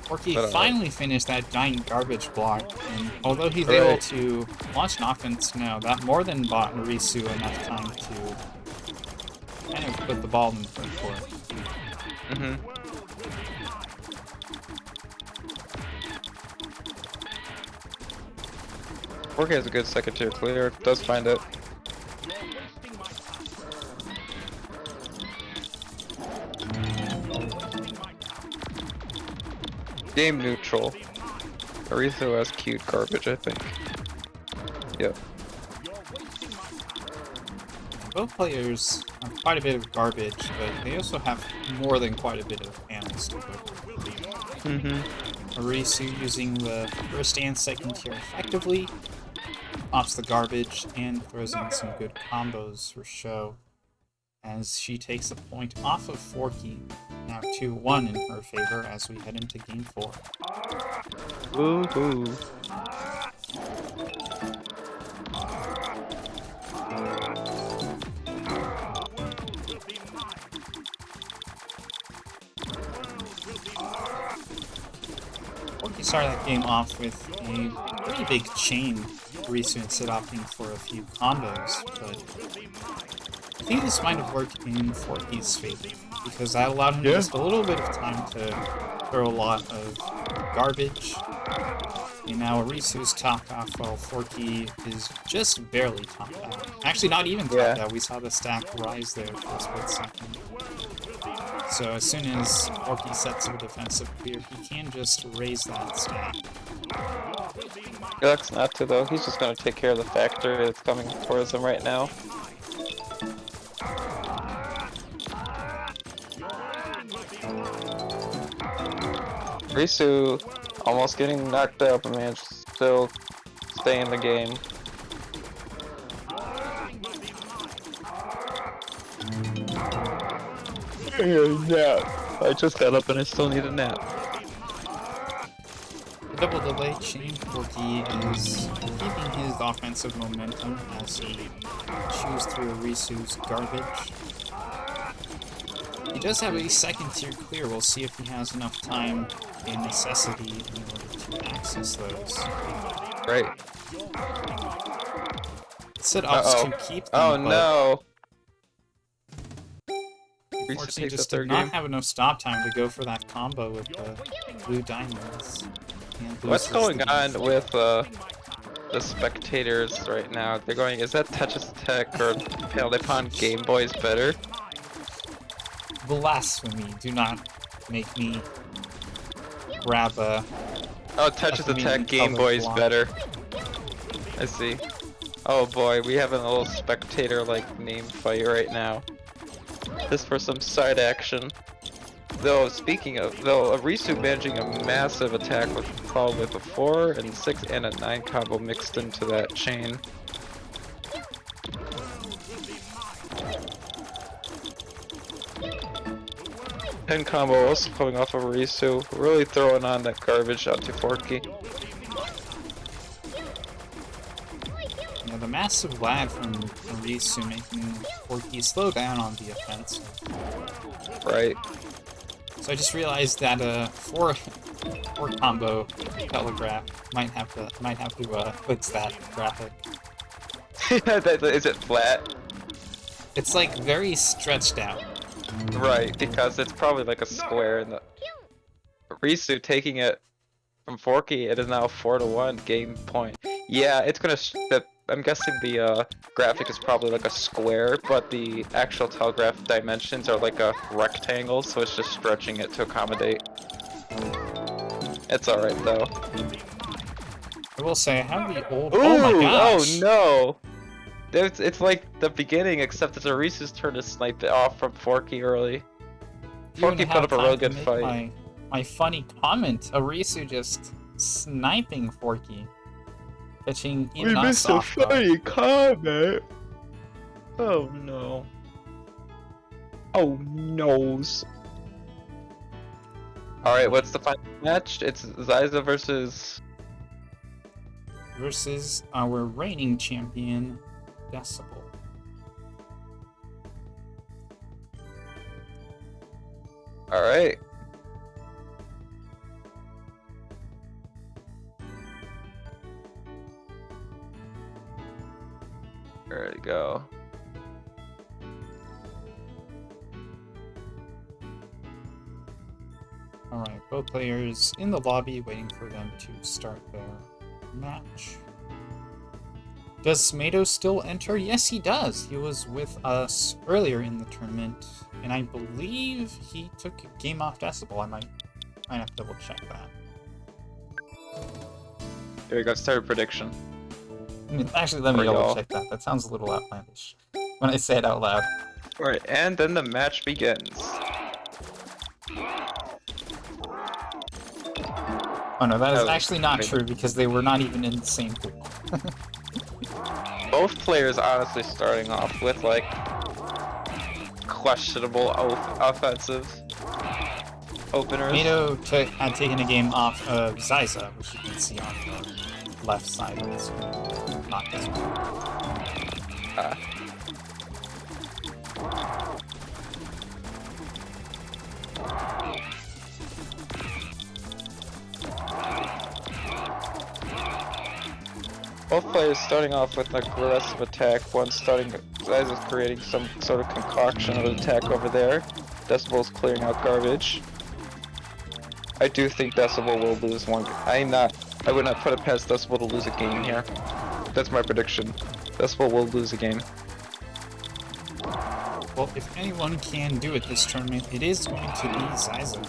Forky But, finally finished that giant garbage block, and although he's Right. able to launch an offense now, that more than bought Arisu enough time to kind of put the ball in the front court. Mhm. Forky has a good second tier clear. Does find it. Game neutral. Arisu has cute garbage, I think. Yep. Both players have quite a bit of garbage, but they also have more than quite a bit of panels to work with. Mhm. Arisu using the first and second tier effectively, pops the garbage, and throws in some good combos for show, as she takes a point off of Forky. Now 2-1 in her favor as we head into game 4. Woohoo. Forky started that game off with a pretty big chain. Arisu instead opting for a few combos, but I think this might have worked in Forky's favor, because that allowed him just a little bit of time to throw a lot of garbage. And now Arisu's topped off while Forky is just barely topped out. Actually, not even topped out. We saw the stack rise there for a split second. So as soon as Forky sets a defensive clear, he can just raise that stack. He looks not to though. He's just gonna take care of the factor that's coming towards him right now. Risu almost getting knocked out, but man, still stay in the game. Nap. I just got up and I still need a nap. The double delay chain Forky is keeping his offensive momentum as he chews through Arisu's garbage. He does have a second tier clear. We'll see if he has enough time and necessity in order to access those. Right. It set opts to keep them, Oh but no! unfortunately just did not have enough stop time to go for that combo with the blue diamonds. And What's loses going the on game. with the spectators right now? They're going, is that Touches Tech or Penalty Pond Game Boys better? Blasphemy. Do not make me grab a... Oh, Touches That's Attack mean Game color Boys block. better. I see. Oh boy, we have a little spectator-like name fight right now. Just for some side action. Though, speaking of, Arisu managing a massive attack with a 4 and 6 and a 9 combo mixed into that chain. Pen combo also coming off of Arisu, really throwing on that garbage out to Forky. Yeah, the massive lag from Risu, making Forky slow down on the offensive. Right. So I just realized that four combo telegraph might have to fix that graphic. Is it flat? It's like very stretched out. Right, because it's probably like a square in the Risu taking it from Forky. It is now 4-1 game point. Yeah, it's gonna. I'm guessing the graphic is probably like a square, but the actual telegraph dimensions are like a rectangle, so it's just stretching it to accommodate. It's alright though. I will say I have the old. Ooh, Oh my gosh! Oh no! It's like the beginning, except it's a Risu's turn to snipe it off from Forky early. Forky put up a real good fight. My funny comment, Arisu just sniping Forky. Pitching even us off guard. funny comment! Oh no. Oh noes. Alright, what's the final match? It's Zyza versus our reigning champion, Decibel. Alright. There we go. Alright, both players in the lobby waiting for them to start their match. Does Smato still enter? Yes, he does. He was with us earlier in the tournament, and I believe he took a game off Decibel. I might have to double check that. Here we go, start prediction. Actually, let me double check that. That sounds a little outlandish when I say it out loud. Alright, and then the match begins. Oh no, that is actually not true because they were not even in the same pool. Both players honestly starting off with like questionable offensive openers. Mito had taken a game off of Zyza, which you can see on the left side of the screen. Not this one. Both players starting off with an aggressive attack. One starting, Zyza's creating some sort of concoction of an attack over there. Decibel's clearing out garbage. I do think Decibel will lose one. I would not put it past Decibel to lose a game here. That's my prediction. Decibel will lose a game. Well, if anyone can do it this tournament, it is going to be Zyza.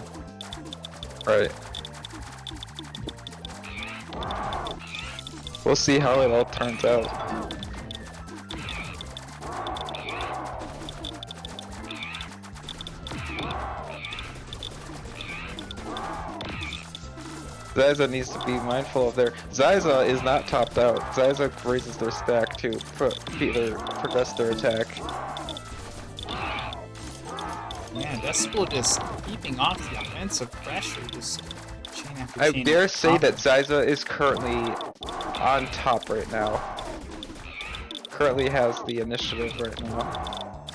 Right. We'll see how it all turns out. Zyza needs to be mindful of their... Zyza is not topped out. Zyza raises their stack to progress their attack. Yeah, Decibel just keeping off the offensive pressure, just chain after I chain dare after say that combo. Zyza is currently on top right now. Currently has the initiative right now.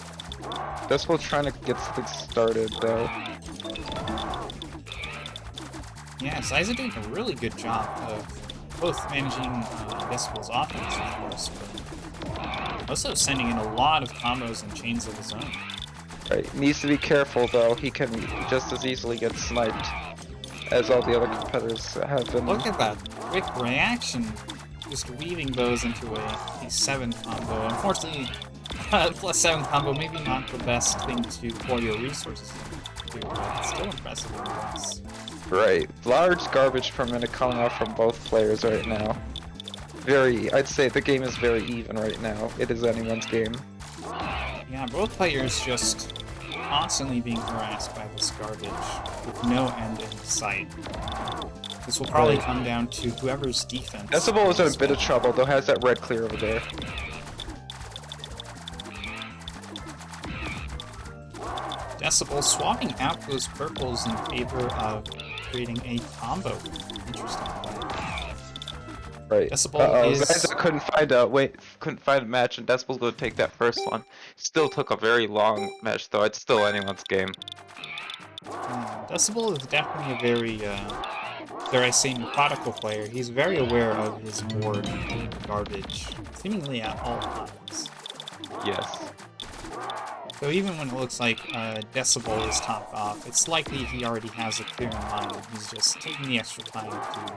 Decibel trying to get things started though. Yeah, Zyza doing a really good job of both managing Decibel's offense, of course, but also sending in a lot of combos and chains of his own. Right, needs to be careful though. He can just as easily get sniped as all the other competitors have been. Look at that quick reaction, just weaving those into a 7 combo. Unfortunately, plus 7 combo maybe not the best thing to pour your resources into, but it's still impressive nonetheless. Right, large garbage per minute coming out from both players right now. I'd say the game is very even right now. It is anyone's game. Yeah, both players just constantly being harassed by this garbage with no end in sight. This will probably come down to whoever's defense. Decibel is in a bit of trouble, though has that red clear over there. Decibel swapping out those purples in favor of creating a combo. Interesting play. Right. Decibel Uh-oh, is... Zyza couldn't find a match, and Decibel's gonna take that first one. Still took a very long match, though. It's still anyone's game. Decibel is definitely a very, dare I say, methodical player. He's very aware of his board garbage, seemingly at all times. Yes. So even when it looks like Decibel is topped off, it's likely he already has it clear in mind. He's just taking the extra time to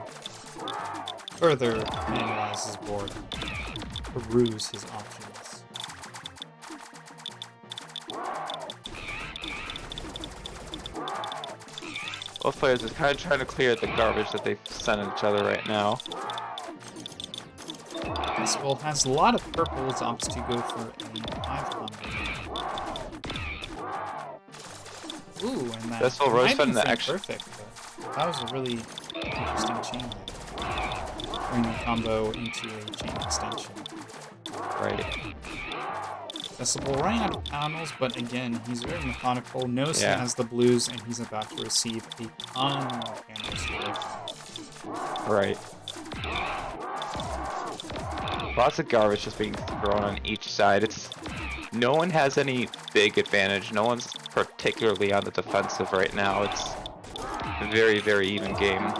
further analyze his board, peruse his options. Both players are kind of trying to clear the garbage that they've sent at each other right now. Decibel has a lot of purples, opts to go for a 5 combo. Ooh, and that Decibel Rose I didn't the think action. perfect, but that was a really interesting chain there. Bringing the combo into a chain extension. Right. Decibel running out of panels, but again, he's very methodical, knows he has the blues, and he's about to receive a ton of panels to work on. Right. Lots of garbage just being thrown on each side. No one has any big advantage. No one's particularly on the defensive right now. It's a very, very even game.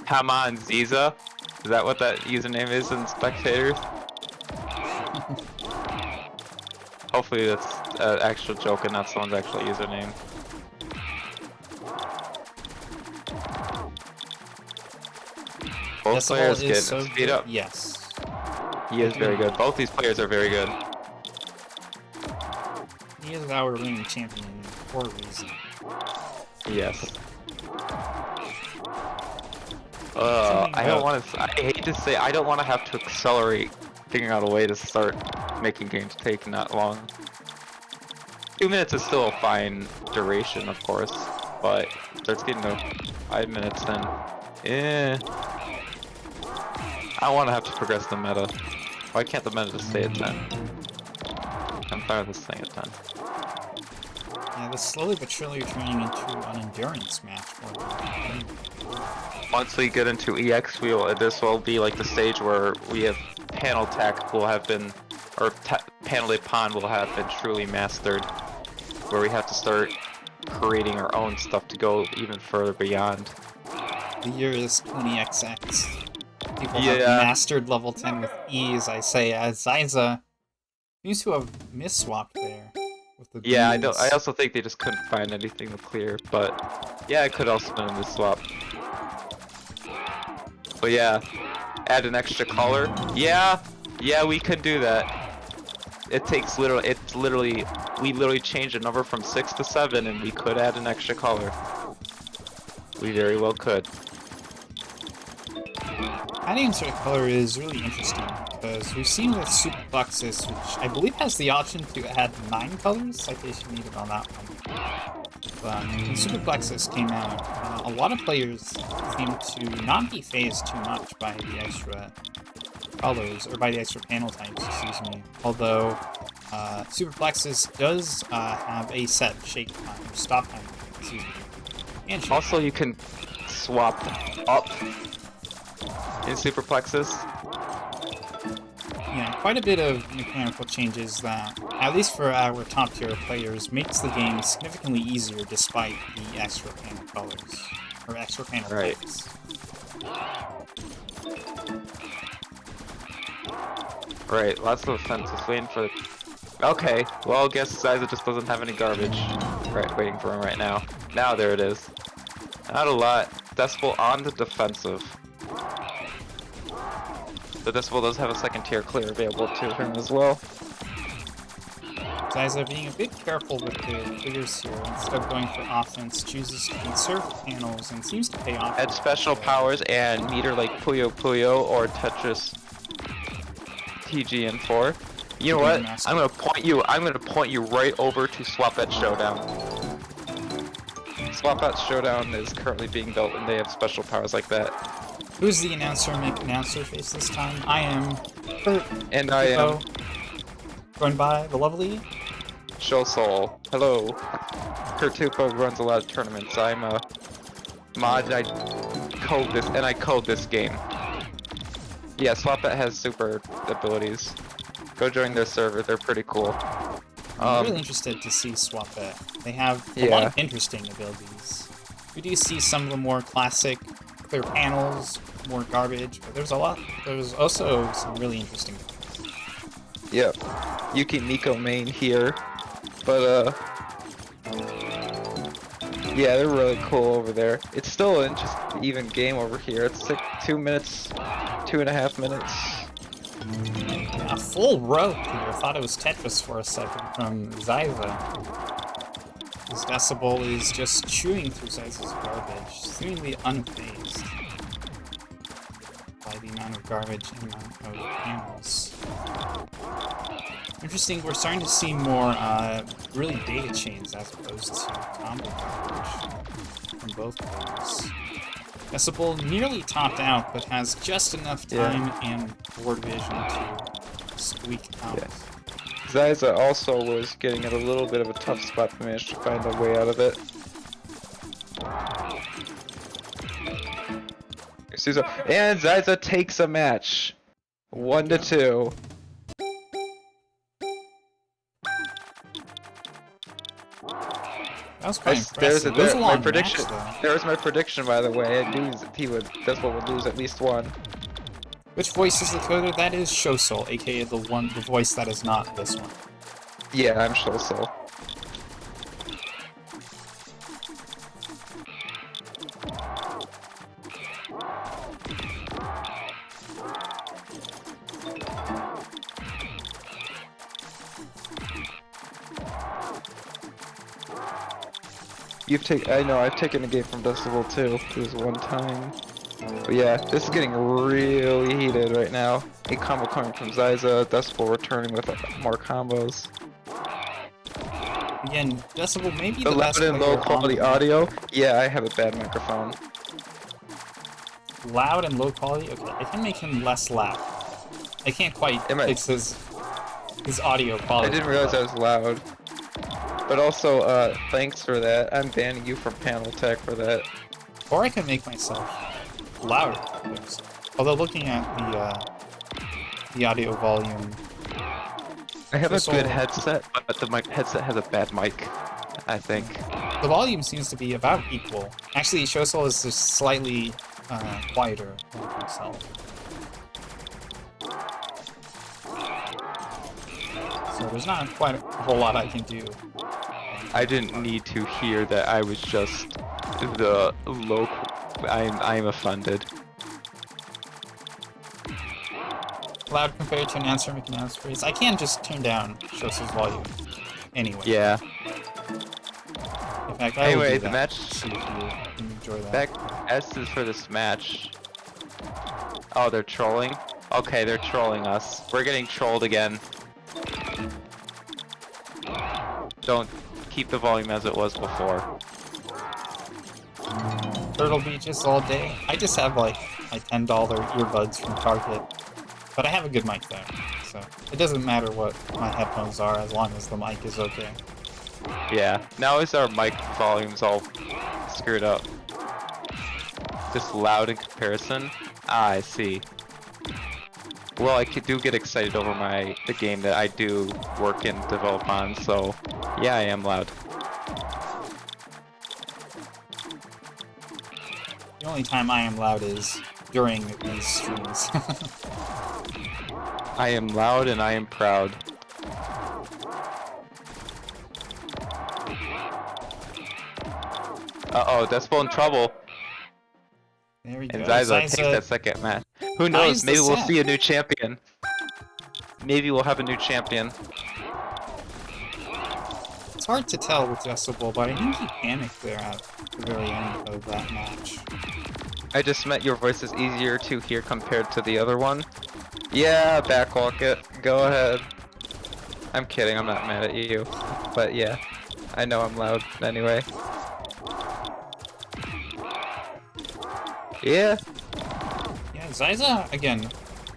Come on, Ziza. Is that what that username is in spectators? Hopefully that's an actual joke and not someone's actual username. Both players get speed up. Yes. He is very good. Both these players are very good. He is our reigning champion for a reason. Yes. I hate to say, I don't want to have to accelerate figuring out a way to start making games take not long. 2 minutes is still a fine duration, of course, but starts getting to 5 minutes then. I want to have to progress the meta. Why can't the meta just stay at 10? I'm fine with this thing at 10. Yeah, this slowly but surely turning into an endurance match for them. Once we get into EX, this will be like the stage where we have panel tech will have been, or panel de pan will have been truly mastered, where we have to start creating our own stuff to go even further beyond. The year is 20XX. People have mastered level 10 with ease, I say, as Zyza seems to have misswapped there. With the I also think they just couldn't find anything to clear, but yeah, it could also been a misswap. But yeah, add an extra color. Yeah, we could do that. It takes we literally changed a number from 6 to 7, and we could add an extra color. We very well could. Adding insert color is really interesting, because we've seen with Super Plexus, which I believe has the option to add 9 colors, citation needed on that one. But when Super Plexus came out, a lot of players seemed to not be phased too much by the extra colors, or by the extra panel types, excuse me. Although, Super Plexus does have a set shake time, or stop time, excuse me. And also, you can swap up in Super Plexus. Yeah, quite a bit of mechanical changes that, at least for our top tier players, makes the game significantly easier despite the extra panel colors, or extra panel types. Right, lots of fences waiting for. Okay, well, I guess Zyza just doesn't have any garbage. Right, waiting for him right now. Now there it is. Not a lot. Decibel on the defensive. The Decibel does have a second tier clear available to him as well. Zyza being a bit careful with the clears here. Instead of going for offense, chooses to conserve panels and seems to pay off. Add special powers and meter like Puyo Puyo or Tetris TGN4. You know what? I'm gonna point you right over to Swap Bet Showdown. Swap Bet Showdown is currently being built and they have special powers like that. Who's the announcer make announcer face this time? I am. And I am Going by the lovely. Show Soul. Hello. Kurtupo runs a lot of tournaments. I'm a mod. I code this game. Yeah, SwapBet has super abilities. Go join their server. They're pretty cool. I'm really interested to see SwapBet. They have a lot of interesting abilities. We do see some of the more classic clear panels, more garbage, but there's also some really interesting ones. Yep. Yuki Nico main here. But yeah, they're really cool over there. It's still an even game over here. It's like 2 minutes, 2.5 minutes. A full rope here. I thought it was Tetris for a second from Zyza. This Decibel is just chewing through Zyza's garbage, seemingly unfazed by the amount of garbage and amount of panels. Interesting, we're starting to see more really data chains as opposed to combo garbage from both players. Decibel nearly topped out, but has just enough time and board vision to squeak out. Yeah. Zyza also was getting at a little bit of a tough spot, but managed to find a way out of it. And Zyza takes a match. 1-2. That was quite impressive. My prediction. There was my prediction, by the way. I knew Decibel would lose at least one. Which voice is the coder? That is Showsoul, aka the voice that is not this one. Yeah, I'm Showsoul. I've taken a game from Decibel too. It was one time. But yeah, this is getting really heated right now. A combo coming from Zyza, Decibel returning with more combos. Again, Decibel may be the best loud and low quality audio. Yeah, I have a bad microphone. Loud and low quality? Okay, I can make him less loud. I can't quite fix his audio quality. I didn't realize I was loud. But also, thanks for that. I'm banning you from Panel Tech for that. Or I can make myself louder. Although looking at the audio volume, I have a good headset, but the headset has a bad mic, I think. The volume seems to be about equal. Actually, Showsoul is just slightly quieter than himself. So there's not quite a whole lot I can do. I didn't need to hear that I was just the low. I'm offended. Loud compared to an answer making answer phrase. I can just turn down Showsoul's volume anyway. Yeah. In fact, I will do that. The match. See if you enjoy that. Back S is for this match. Oh, they're trolling? Okay, they're trolling us. We're getting trolled again. Don't keep the volume as it was before. Turtle Beaches all day. I just have like my $10 earbuds from Target. But I have a good mic there, so it doesn't matter what my headphones are as long as the mic is okay. Yeah, now is our mic volumes all screwed up. Just loud in comparison? Ah, I see. Well, I do get excited over the game that I do work and develop on, so yeah, I am loud. The only time I am loud is during these streams. I am loud and I am proud. Uh-oh, Decibel in trouble. There we go. And Zyza takes that second match. Who knows, maybe we'll see a new champion. Maybe we'll have a new champion. It's hard to tell with Decibel, but I think he panicked there at the very end of that match. I just meant your voice is easier to hear compared to the other one. Yeah, backwalk it. Go ahead. I'm kidding, I'm not mad at you. But yeah, I know I'm loud anyway. Yeah. Yeah, Zyza, again,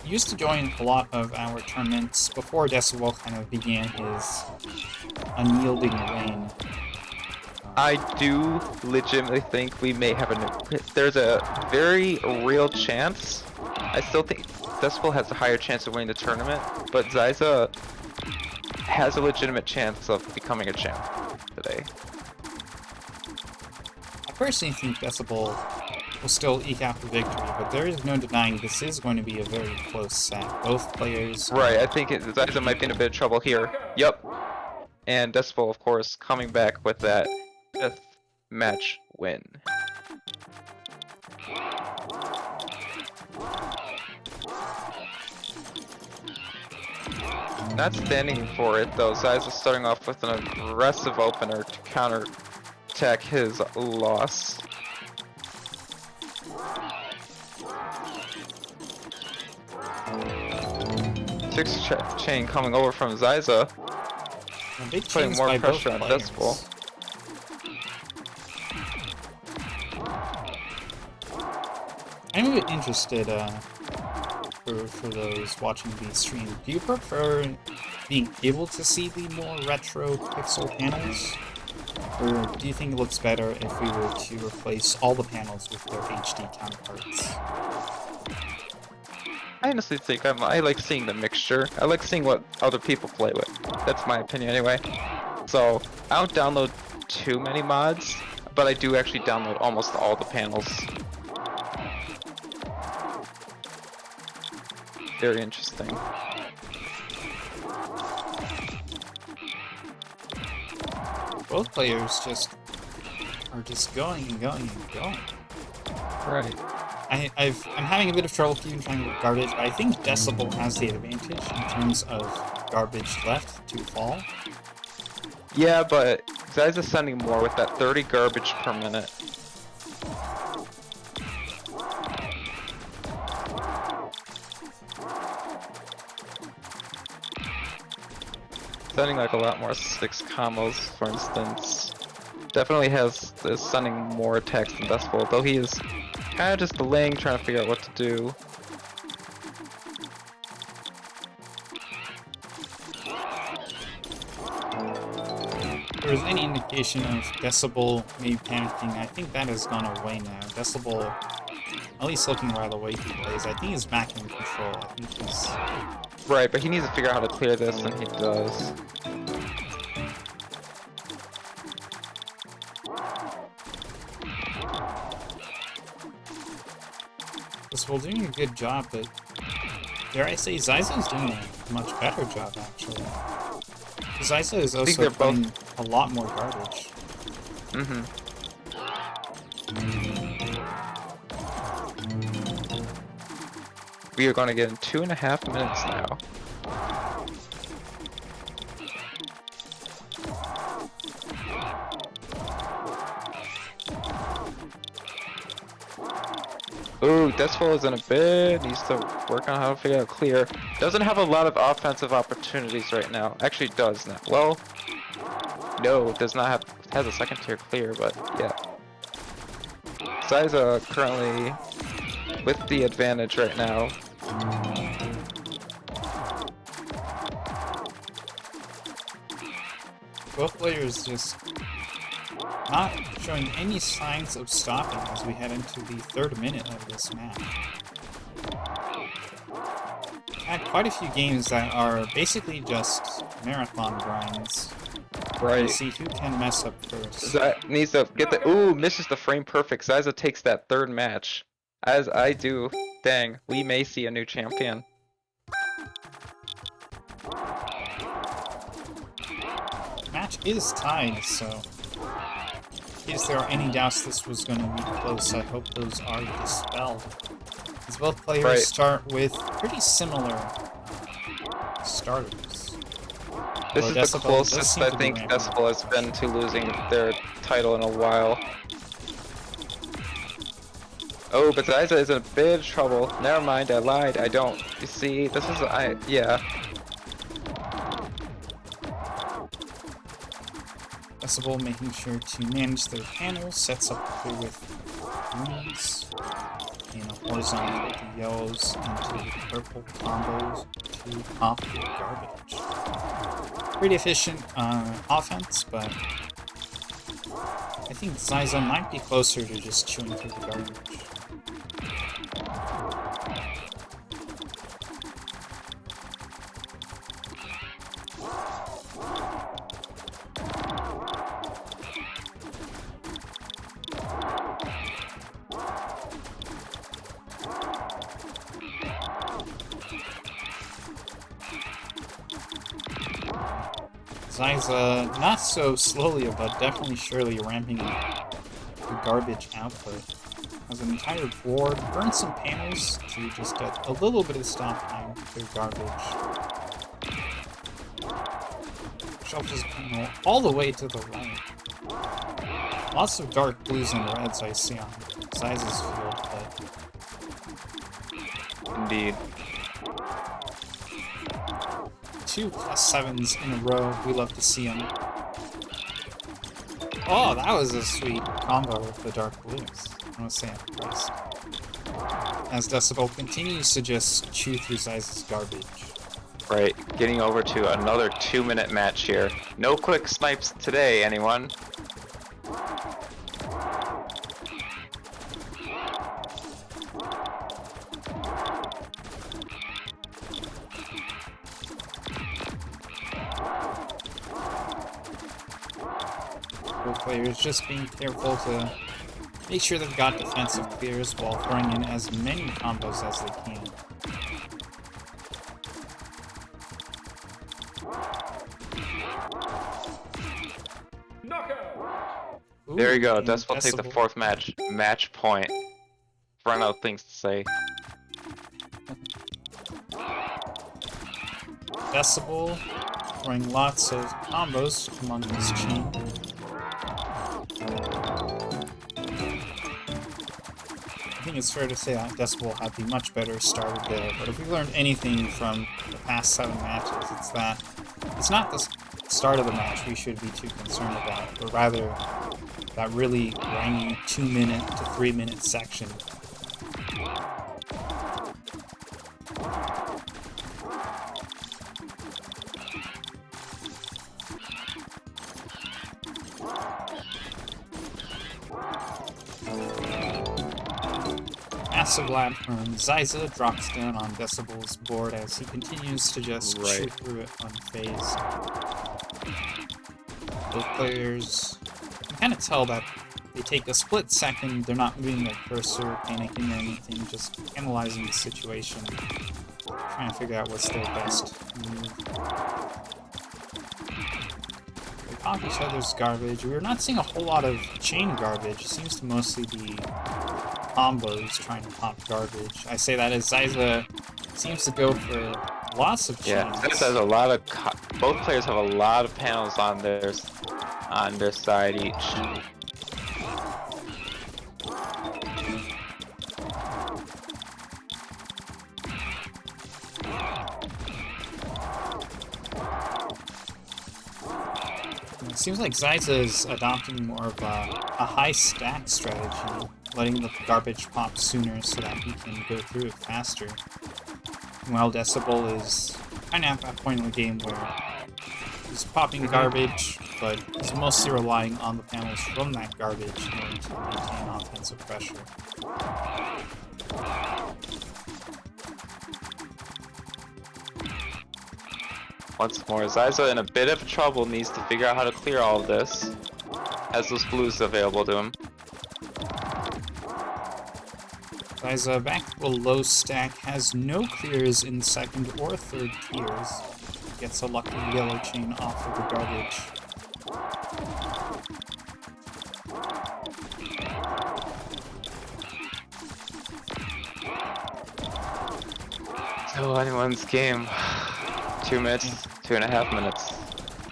used to join a lot of our tournaments before Decibel kind of began his unyielding reign. I do legitimately think we may have there's a very real chance. I still think Decibel has a higher chance of winning the tournament, but Zyza has a legitimate chance of becoming a champ today. I personally think Decibel will still eke out the victory, but there is no denying this is going to be a very close set. Both players... Right, I think Zyza might be in a bit of trouble here. Yep. And Decibel, of course, coming back with that 5th match win. Not standing for it though. Zyza starting off with an aggressive opener to counter attack his loss. Six chain coming over from Zyza, putting more pressure on Decibel. I'm a bit interested for those watching the stream. Do you prefer being able to see the more retro pixel panels? Or do you think it looks better if we were to replace all the panels with their HD counterparts? I honestly think I like seeing the mixture. I like seeing what other people play with. That's my opinion anyway. So, I don't download too many mods, but I do actually download almost all the panels. Very interesting. Both players are just going and going and going. Right. I'm having a bit of trouble keeping trying with garbage, but I think Decibel has the advantage in terms of garbage left to fall. Yeah, but Zyza's sending more with that 30 garbage per minute. Sending like a lot more 6 combos, for instance. Definitely is sending more attacks than Decibel, though he is kind of just delaying, trying to figure out what to do. If there was any indication of Decibel maybe panicking, I think that has gone away now. Decibel, at least looking by the way he plays, I think he's back in control. I think he's... Right, but he needs to figure out how to clear this, and he does. Decibel doing a good job, but dare I say Zyza's doing a much better job, actually. Zyza is also playing a lot more garbage. Mm-hmm. We are going to get in 2.5 minutes now. Ooh, Decibel is in a bit. Needs to work on how to figure out clear. Doesn't have a lot of offensive opportunities right now. Actually does now. Well, no, does not have. Has a second tier clear, but yeah. Zyza currently with the advantage right now. Both players just not showing any signs of stopping as we head into the 3rd minute of this match. Had quite a few games that are basically just marathon grinds. Right. To see who can mess up first. Zyza needs to get the misses the frame perfect. Zyza takes that 3rd match. As I do. Dang, we may see a new champion. Match is tied, so if there are any doubts this was going to be close, I hope those are dispelled. As both players start with pretty similar starters. This is the closest I think Decibel has been to losing their title in a while. Oh, but Zyza is in a bit of trouble. Never mind, I lied. I don't. You see, this is yeah. Decibel making sure to manage their panel, sets up with runes. in a horizontal to yellows into the purple combos to pop the garbage. Pretty efficient offense, but I think Zyza might be closer to just chewing through the garbage. Zyza, not so slowly, but definitely surely ramping up the garbage output. Has an entire board, burn some panels to just get a little bit of stop time through garbage. Shelf panel all the way to the right. Lots of dark blues and reds I see on Zyza's field, but... Indeed. 2 +7s in a row. We love to see them. Oh, that was a sweet combo with the dark blues. I want to say I'm impressed. As Decibel continues to just chew through Zyza's garbage. Right, getting over to another 2-minute match here. No quick snipes today, anyone? Both players just being careful to make sure they've got defensive clears while throwing in as many combos as they can. Ooh, There you go, and Decibel take the 4th match. Match point. Run out of things to say. Decibel throwing lots of combos among his chain. I think it's fair to say that Decibel had the much better started there, but if we learned anything from the past 7 matches, it's that it's not the start of the match we should be too concerned about, but rather that really grindy 2-minute to 3-minute section. Massive lab from Zyza drops down on Decibel's board as he continues to just chew through it unfazed. Both players, you can kind of tell that they take a split second, they're not moving their cursor, panicking or anything, just analyzing the situation, trying to figure out what's their best move. They pop each other's garbage. We're not seeing a whole lot of chain garbage. It seems to mostly be combos trying to pop garbage. I say that as Zyza seems to go for lots of chains. Yeah, Zyza has a lot of... both players have a lot of panels on their side each. It seems like Zyza is adopting more of a high stack strategy, letting the garbage pop sooner so that he can go through it faster. While Decibel is kind of at that point in the game where he's popping garbage, but he's mostly relying on the panels from that garbage in order to maintain offensive pressure. Once more, Zyza in a bit of trouble, needs to figure out how to clear all of this. Has those blues available to him. Zyza back to a low stack, has no clears in second or third tiers. Gets a lucky yellow chain off of the garbage. So anyone's game. 2 minutes, 2.5 minutes.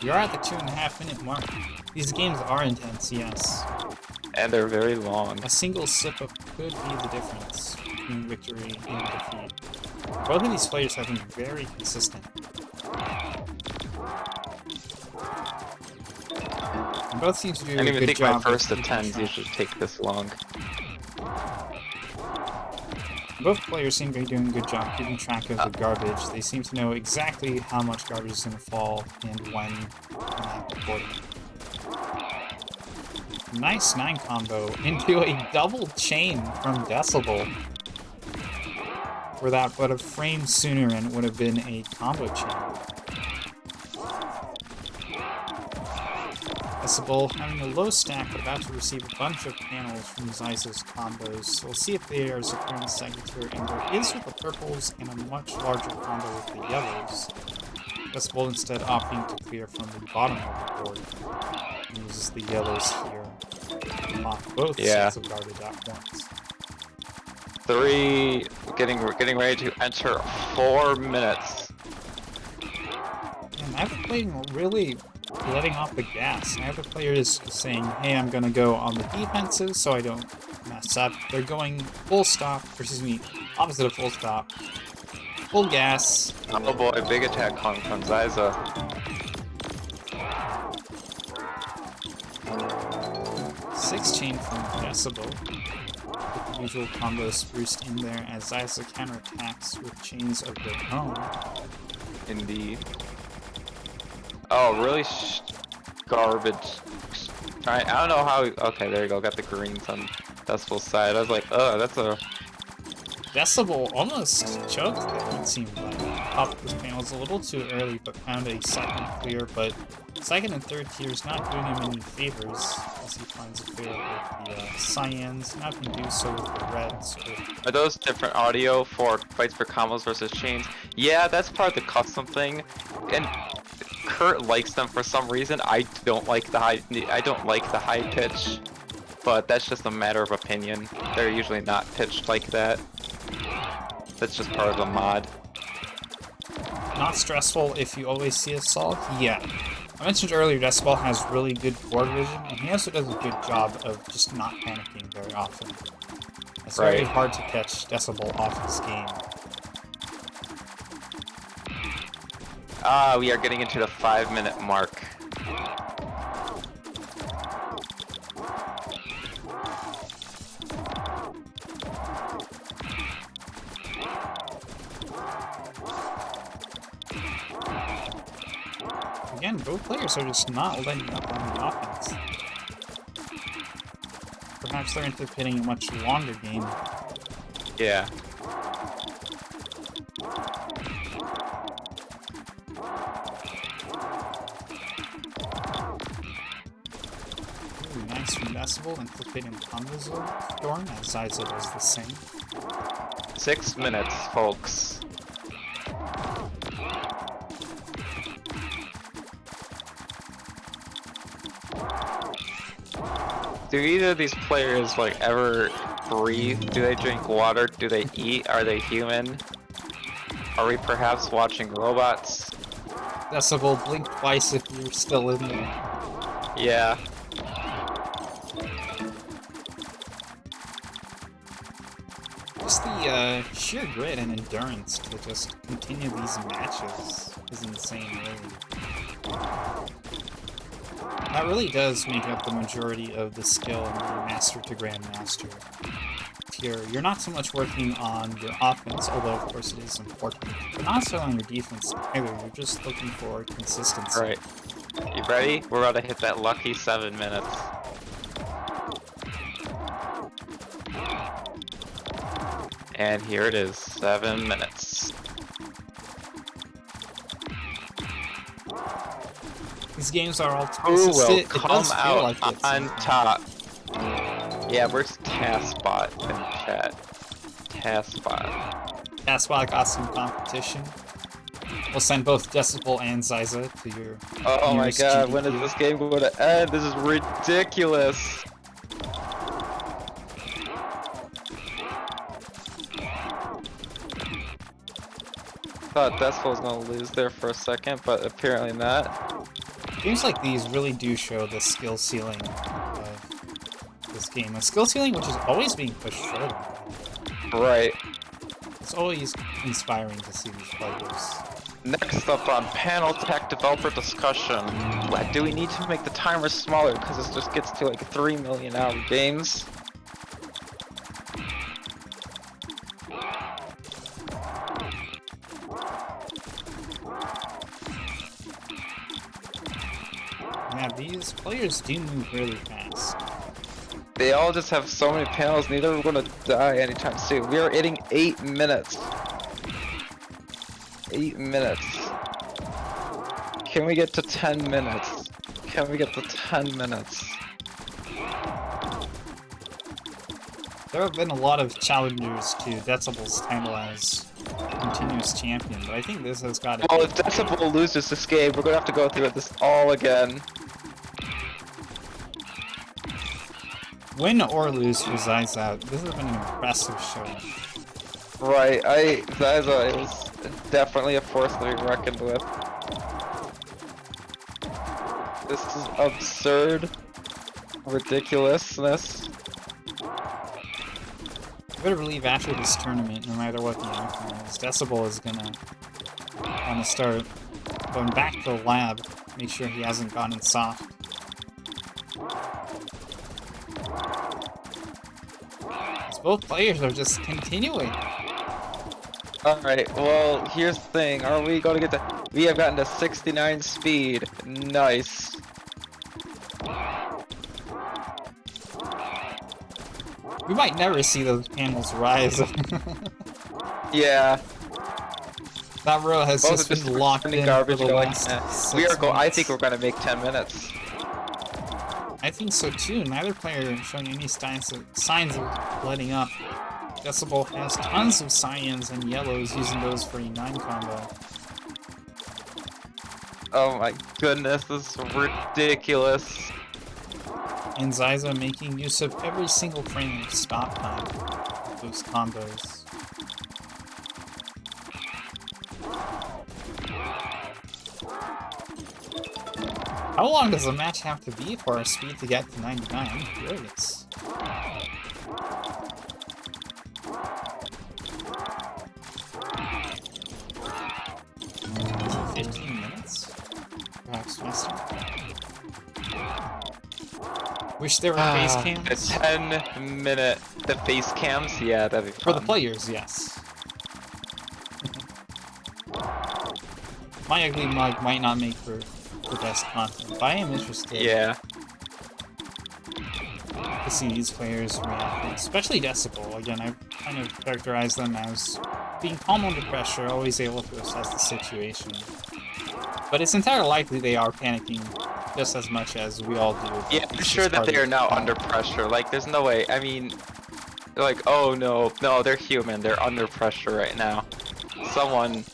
We are at the 2.5-minute mark. These games are intense, yes. And they're very long. A single sip-up could be the difference between victory and defeat. Both of these players have been very consistent. And both seem to do I didn't a even good think job my first of keeping attempt track. usually take this long. Both players seem to be doing a good job keeping track of the garbage. They seem to know exactly how much garbage is going to fall and when in that recording. Nice 9 combo into a double chain from Decibel. Where that but a frame sooner and it would have been a combo chain. Decibel having a low stack, but about to receive a bunch of panels from Zyza's combos. So we'll see if they are securing the second tier, and there is with the purples and a much larger combo with the yellows. Decibel instead opting to clear from the bottom of the board. And uses the yellows here to lock both sets of garbage at once. 3, we're getting ready to enter 4 minutes. And I've been really letting off the gas. Now the player is saying, hey, I'm gonna go on the defensive so I don't mess up. They're going full stop, or excuse me, opposite of full stop. Full gas. Oh boy, big attack coming from Zyza. 6 chain from Decibel. With the usual combo spruced in there as Zyza counterattacks with chains of their own. Indeed. Oh, really garbage. I don't know how. Okay, there you go. Got the greens on Decibel's side. I was like, oh, that's a. Decibel almost choked there, it seemed like. Popped his panels a little too early, but found a second clear. But second and third tiers not doing him any favors as he finds a clear with the cyans. Now can do so with the reds. Are those different audio for fights for combos versus chains? Yeah, that's part of the custom thing. And Kurt likes them for some reason. I don't like the high pitch, but that's just a matter of opinion. They're usually not pitched like that. That's just part of the mod. Not stressful if you always see a solve? Yeah. I mentioned earlier Decibel has really good board vision, and he also does a good job of just not panicking very often. It's very hard to catch Decibel off his game. We are getting into the 5-minute mark. Again, both players are just not letting up on the offense. Perhaps they're anticipating a much longer game. Yeah. Ooh, nice from Decibel, anticipating the combo storm as Zyza does the same. 6 minutes, folks. Do either of these players like ever breathe? Do they drink water? Do they eat? Are they human? Are we perhaps watching robots? Decibel, blink twice if you're still in there. Yeah. Just the sheer grit and endurance to just continue these matches is insane, really. That really does make up the majority of the skill in the Master to Grandmaster tier. You're not so much working on your offense, although of course it is important, but not so on your defense either. You're just looking for consistency. Right. You ready? We're about to hit that lucky 7 minutes. And here it is, 7 minutes. These games are all Who will it come does feel out like it on sometimes. top? Yeah, where's Taskbot in chat? Taskbot. Taskbot got some competition. We'll send both Decibel and Zyza to your Oh my nearest god, GDQ. when is this game going to end? This is ridiculous. Thought Decibel was going to lose there for a second, but apparently not. Games like these really do show the skill ceiling of this game. A skill ceiling which is always being pushed further. Right. It's always inspiring to see these players. Next up on panel tech developer discussion. Do we need to make the timer smaller because this just gets to like 3 million hour games? players do move really fast. They all just have so many panels, neither are gonna die anytime soon. We are hitting 8 minutes. 8 minutes. Can we get to 10 minutes? Can we get to 10 minutes? There have been a lot of challengers to Decibel's title as continuous champion, but I think this has got to Well, if Decibel loses this game, we're gonna have to go through this all again. Win or lose for Zyza, this has been an impressive show. Right, Zyza is definitely a force to be reckoned with. This is absurd ridiculousness. I better believe after this tournament, no matter what the outcome is, Decibel is gonna start going back to the lab, make sure he hasn't gotten soft. Both players are just continuing. Alright, well, here's the thing. Are we going to get to... We have gotten to 69 speed. Nice. We might never see those panels rise. Yeah. That row has Both just been locked in garbage for the last We are 6 going. I minutes. think we're going to make 10 minutes. I think so too. Neither player is showing any signs of letting up. Decibel has tons of cyans and yellows, using those for a 9 combo. Oh my goodness, this is ridiculous. And Zyza making use of every single frame of stop time with those combos. How long does a match have to be for our speed to get to 99? I'm curious. Is it 15 minutes? Perhaps faster? Wish there were face cams. A 10-minute... The face cams? Yeah, that'd be fun. For the players, yes. My ugly mug might not make for the best content, but I am interested Yeah. to see these players react, especially Decibel. Again, I kind of characterize them as being calm under pressure, always able to assess the situation. But it's entirely likely they are panicking just as much as we all do. Yeah, I'm sure that they are now under pressure. Like, there's no way. I mean, they're like, oh no, they're human. They're under pressure right now. Someone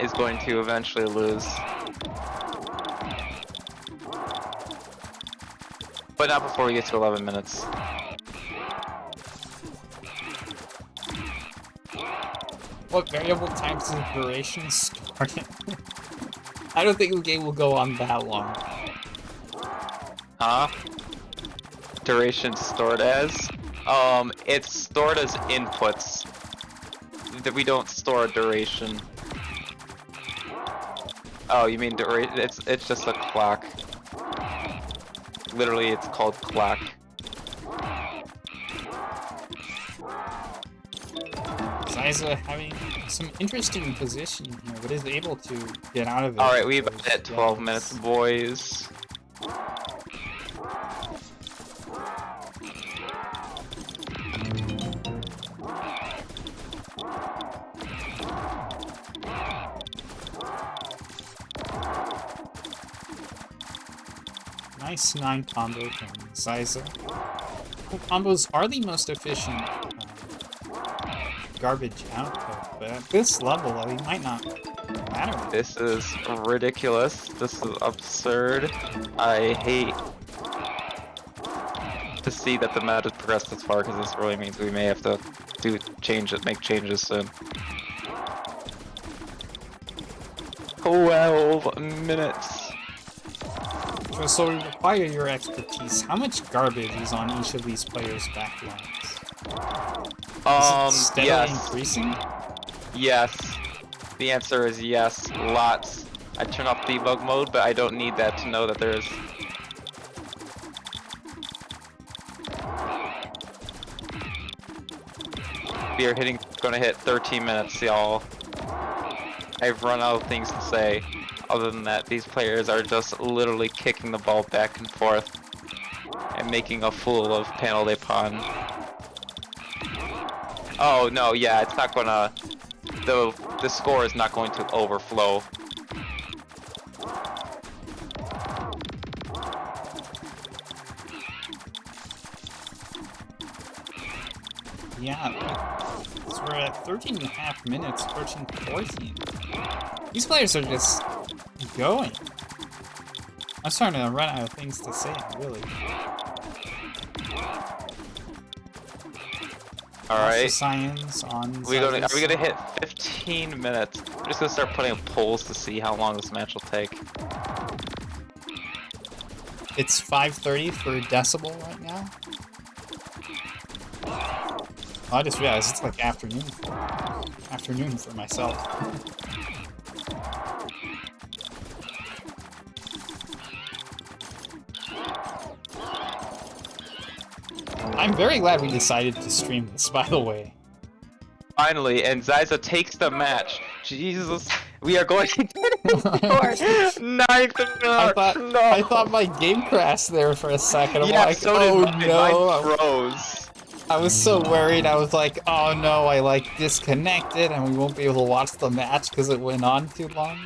is going to eventually lose. But not before we get to 11 minutes. What variable times the duration started? I don't think the game will go on that long. Huh? Duration stored as? It's stored as inputs. That we don't store a duration. Oh, you mean duration? It's just a clock. Literally, it's called clock. Zyza having some interesting positioning here, but is able to get out of it. Alright, we've hit 12 minutes, boys. Nice 9 combo from Zyza. Combos are the most efficient garbage output, but at this level, it might not matter. This is ridiculous. This is absurd. I hate to see that the meta has progressed this far, because this really means we may have to make changes soon. 12 minutes. So we require your expertise. How much garbage is on each of these players' backlines? Is it steadily yes. increasing? Yes. The answer is yes. Lots. I turn off debug mode, but I don't need that to know that there is. We are gonna hit 13 minutes, y'all. I've run out of things to say. Other than that, these players are just literally kicking the ball back and forth. and making a fool of Panel de Pon. Oh no, yeah, it's not gonna. The score is not going to overflow. Yeah. So we're at 13.5 minutes, approaching 14. These players are just going. I'm starting to run out of things to say, really. Alright. Science on Are we gonna hit 15 minutes? I'm just gonna start putting polls to see how long this match will take. It's 5:30 for Decibel right now. Oh, I just realized it's like afternoon for myself. I'm very glad we decided to stream this, by the way. Finally, and Zyza takes the match. Jesus, we are going to get it for ninth match. I thought my game crashed there for a second. I'm yeah, like, so oh did mine. no. Mine froze. I was so worried. I was like, oh no, I like disconnected and we won't be able to watch the match because it went on too long.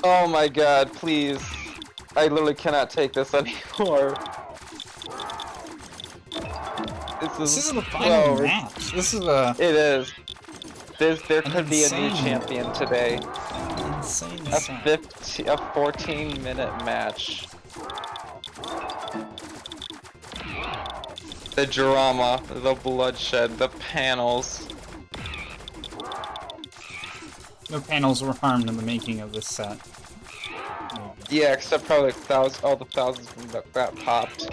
Oh my god, please. I literally cannot take this anymore. This is the final match. This is a... It is. There could be a new champion today. Insane. A 14-minute match. The drama, the bloodshed, the panels. No panels were harmed in the making of this set. Maybe. Yeah, except probably all the thousands from that popped.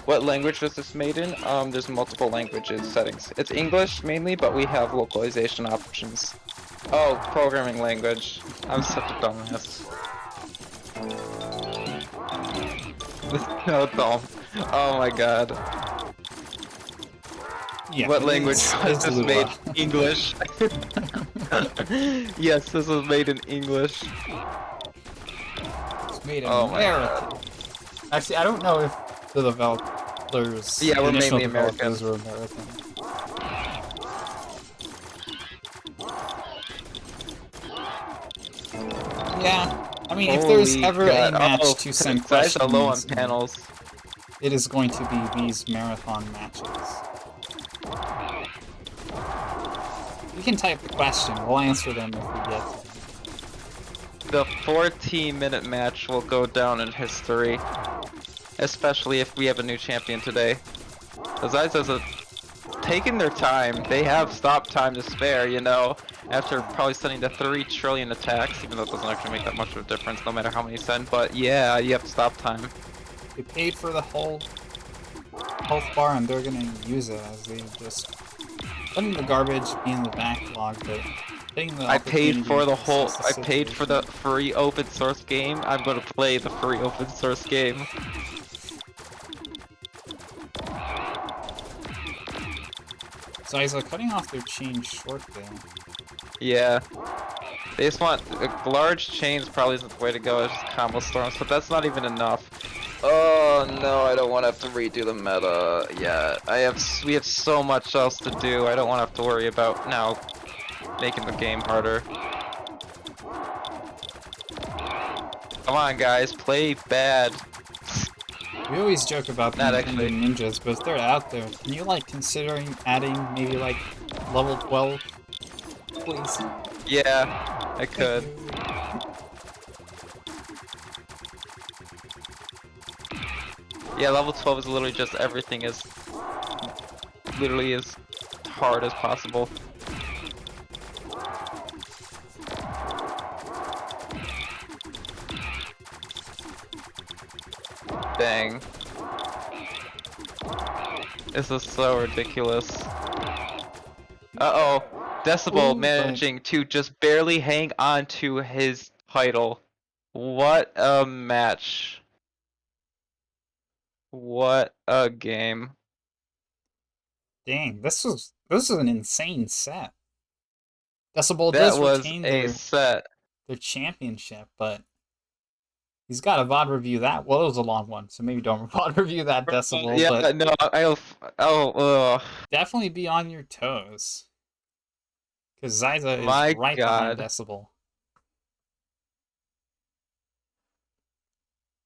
What language was this made in? There's multiple languages settings. It's English mainly, but we have localization options. Oh, programming language. I'm such a dumbass. This is so dumb. Oh my god. Yeah, what language was this made? English. Yes, this was made in English. It's made in American. Actually, I don't know if the developers, yeah, we're initial mainly developers were American. Yeah, I mean, if there's ever a match to send questions, low on panels. It is going to be these marathon matches. You can type the question. We'll answer them if we get to them. The 14-minute match will go down in history. Especially if we have a new champion today. As I says, taking their time. They have stop time to spare, you know, after probably sending the 3 trillion attacks, even though it doesn't actually make that much of a difference no matter how many you send, but yeah, you have stop time. They paid for the whole health bar and they're gonna use it as they just letting the garbage be in the backlog, but taking the I paid for the whole, I situation. paid for the free open source game. I'm gonna play the free open source game. So I was like, cutting off their chain short there. Yeah. They just want large chains. Probably isn't the way to go. It's just combo storms, but that's not even enough. Oh no, I don't want to have to redo the meta yet. We have so much else to do. I don't want to have to worry about now making the game harder. Come on, guys, play bad. We always joke about Not the actually. ninjas, but if they're out there, can you like considering adding maybe like level 12, please? Yeah, I could. Yeah, level 12 is literally just everything is literally as hard as possible. Dang. This is so ridiculous. Uh-oh. Decibel Ooh, managing to just barely hang on to his title. What a match. What a game. Dang, this was an insane set. Decibel That does was retain a set. their championship, but he's got a VOD review that. Well, it was a long one, so maybe don't VOD review that, Decibel. Yeah, but no, definitely be on your toes. Because Zyza is my right behind God. Decibel.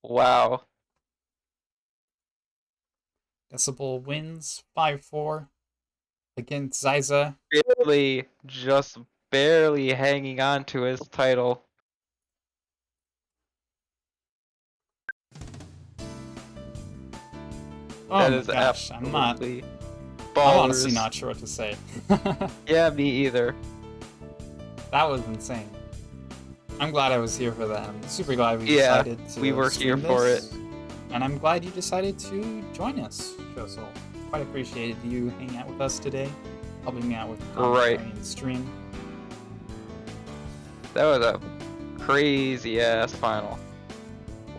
Wow. Decibel wins 5-4 against Zyza. Just barely hanging on to his title. Oh That my is gosh, absolutely I'm honestly ballers. not sure what to say. Yeah, me either. That was insane. I'm glad I was here for that. I'm super glad we Yeah, decided to we were stream here for this. And I'm glad you decided to join us, Shosol. Quite appreciated you hanging out with us today, helping me out with the commentary and stream. That was a crazy ass final.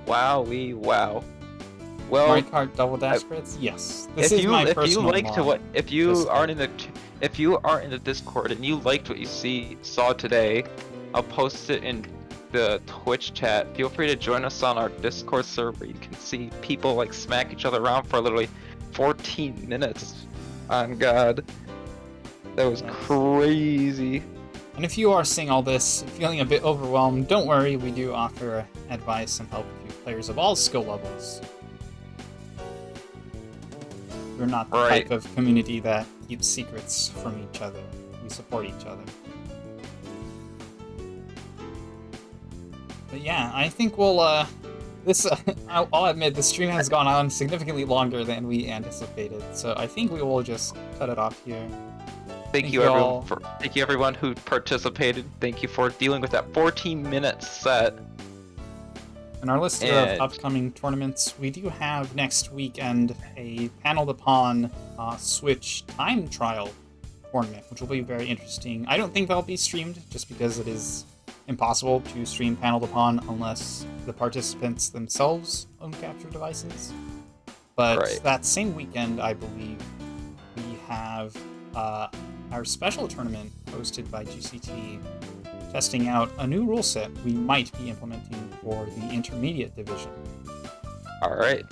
Wowee wow. Well, Mario Kart Double Dash crits? Yes. This is my personal mod. if you aren't in the Discord and you liked what you saw today, I'll post it in the Twitch chat. Feel free to join us on our Discord server. You can see people like smack each other around for literally 14 minutes. On God, that was crazy. And if you are seeing all this, feeling a bit overwhelmed, don't worry, we do offer advice and help to players of all skill levels. We're not the type of community that keeps secrets from each other. We support each other. But yeah, I think we'll, I'll admit, the stream has gone on significantly longer than we anticipated, so I think we will just cut it off here. Thank you everyone who participated. Thank you for dealing with that 14-minute set. In our list of upcoming tournaments, we do have next weekend a Panel Upon Switch time trial tournament, which will be very interesting. I don't think that'll be streamed, just because it is impossible to stream Panel Upon unless the participants themselves own capture devices. But that same weekend, I believe, we have our special tournament hosted by GCT, testing out a new rule set we might be implementing for the intermediate division. Alright.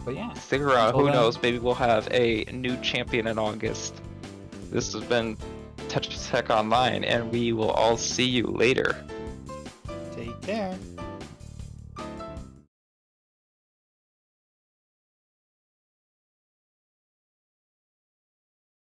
But yeah. Stick around, who knows, maybe we'll have a new champion in August. This has been Tetris Tech Online, and we will all see you later. Take care.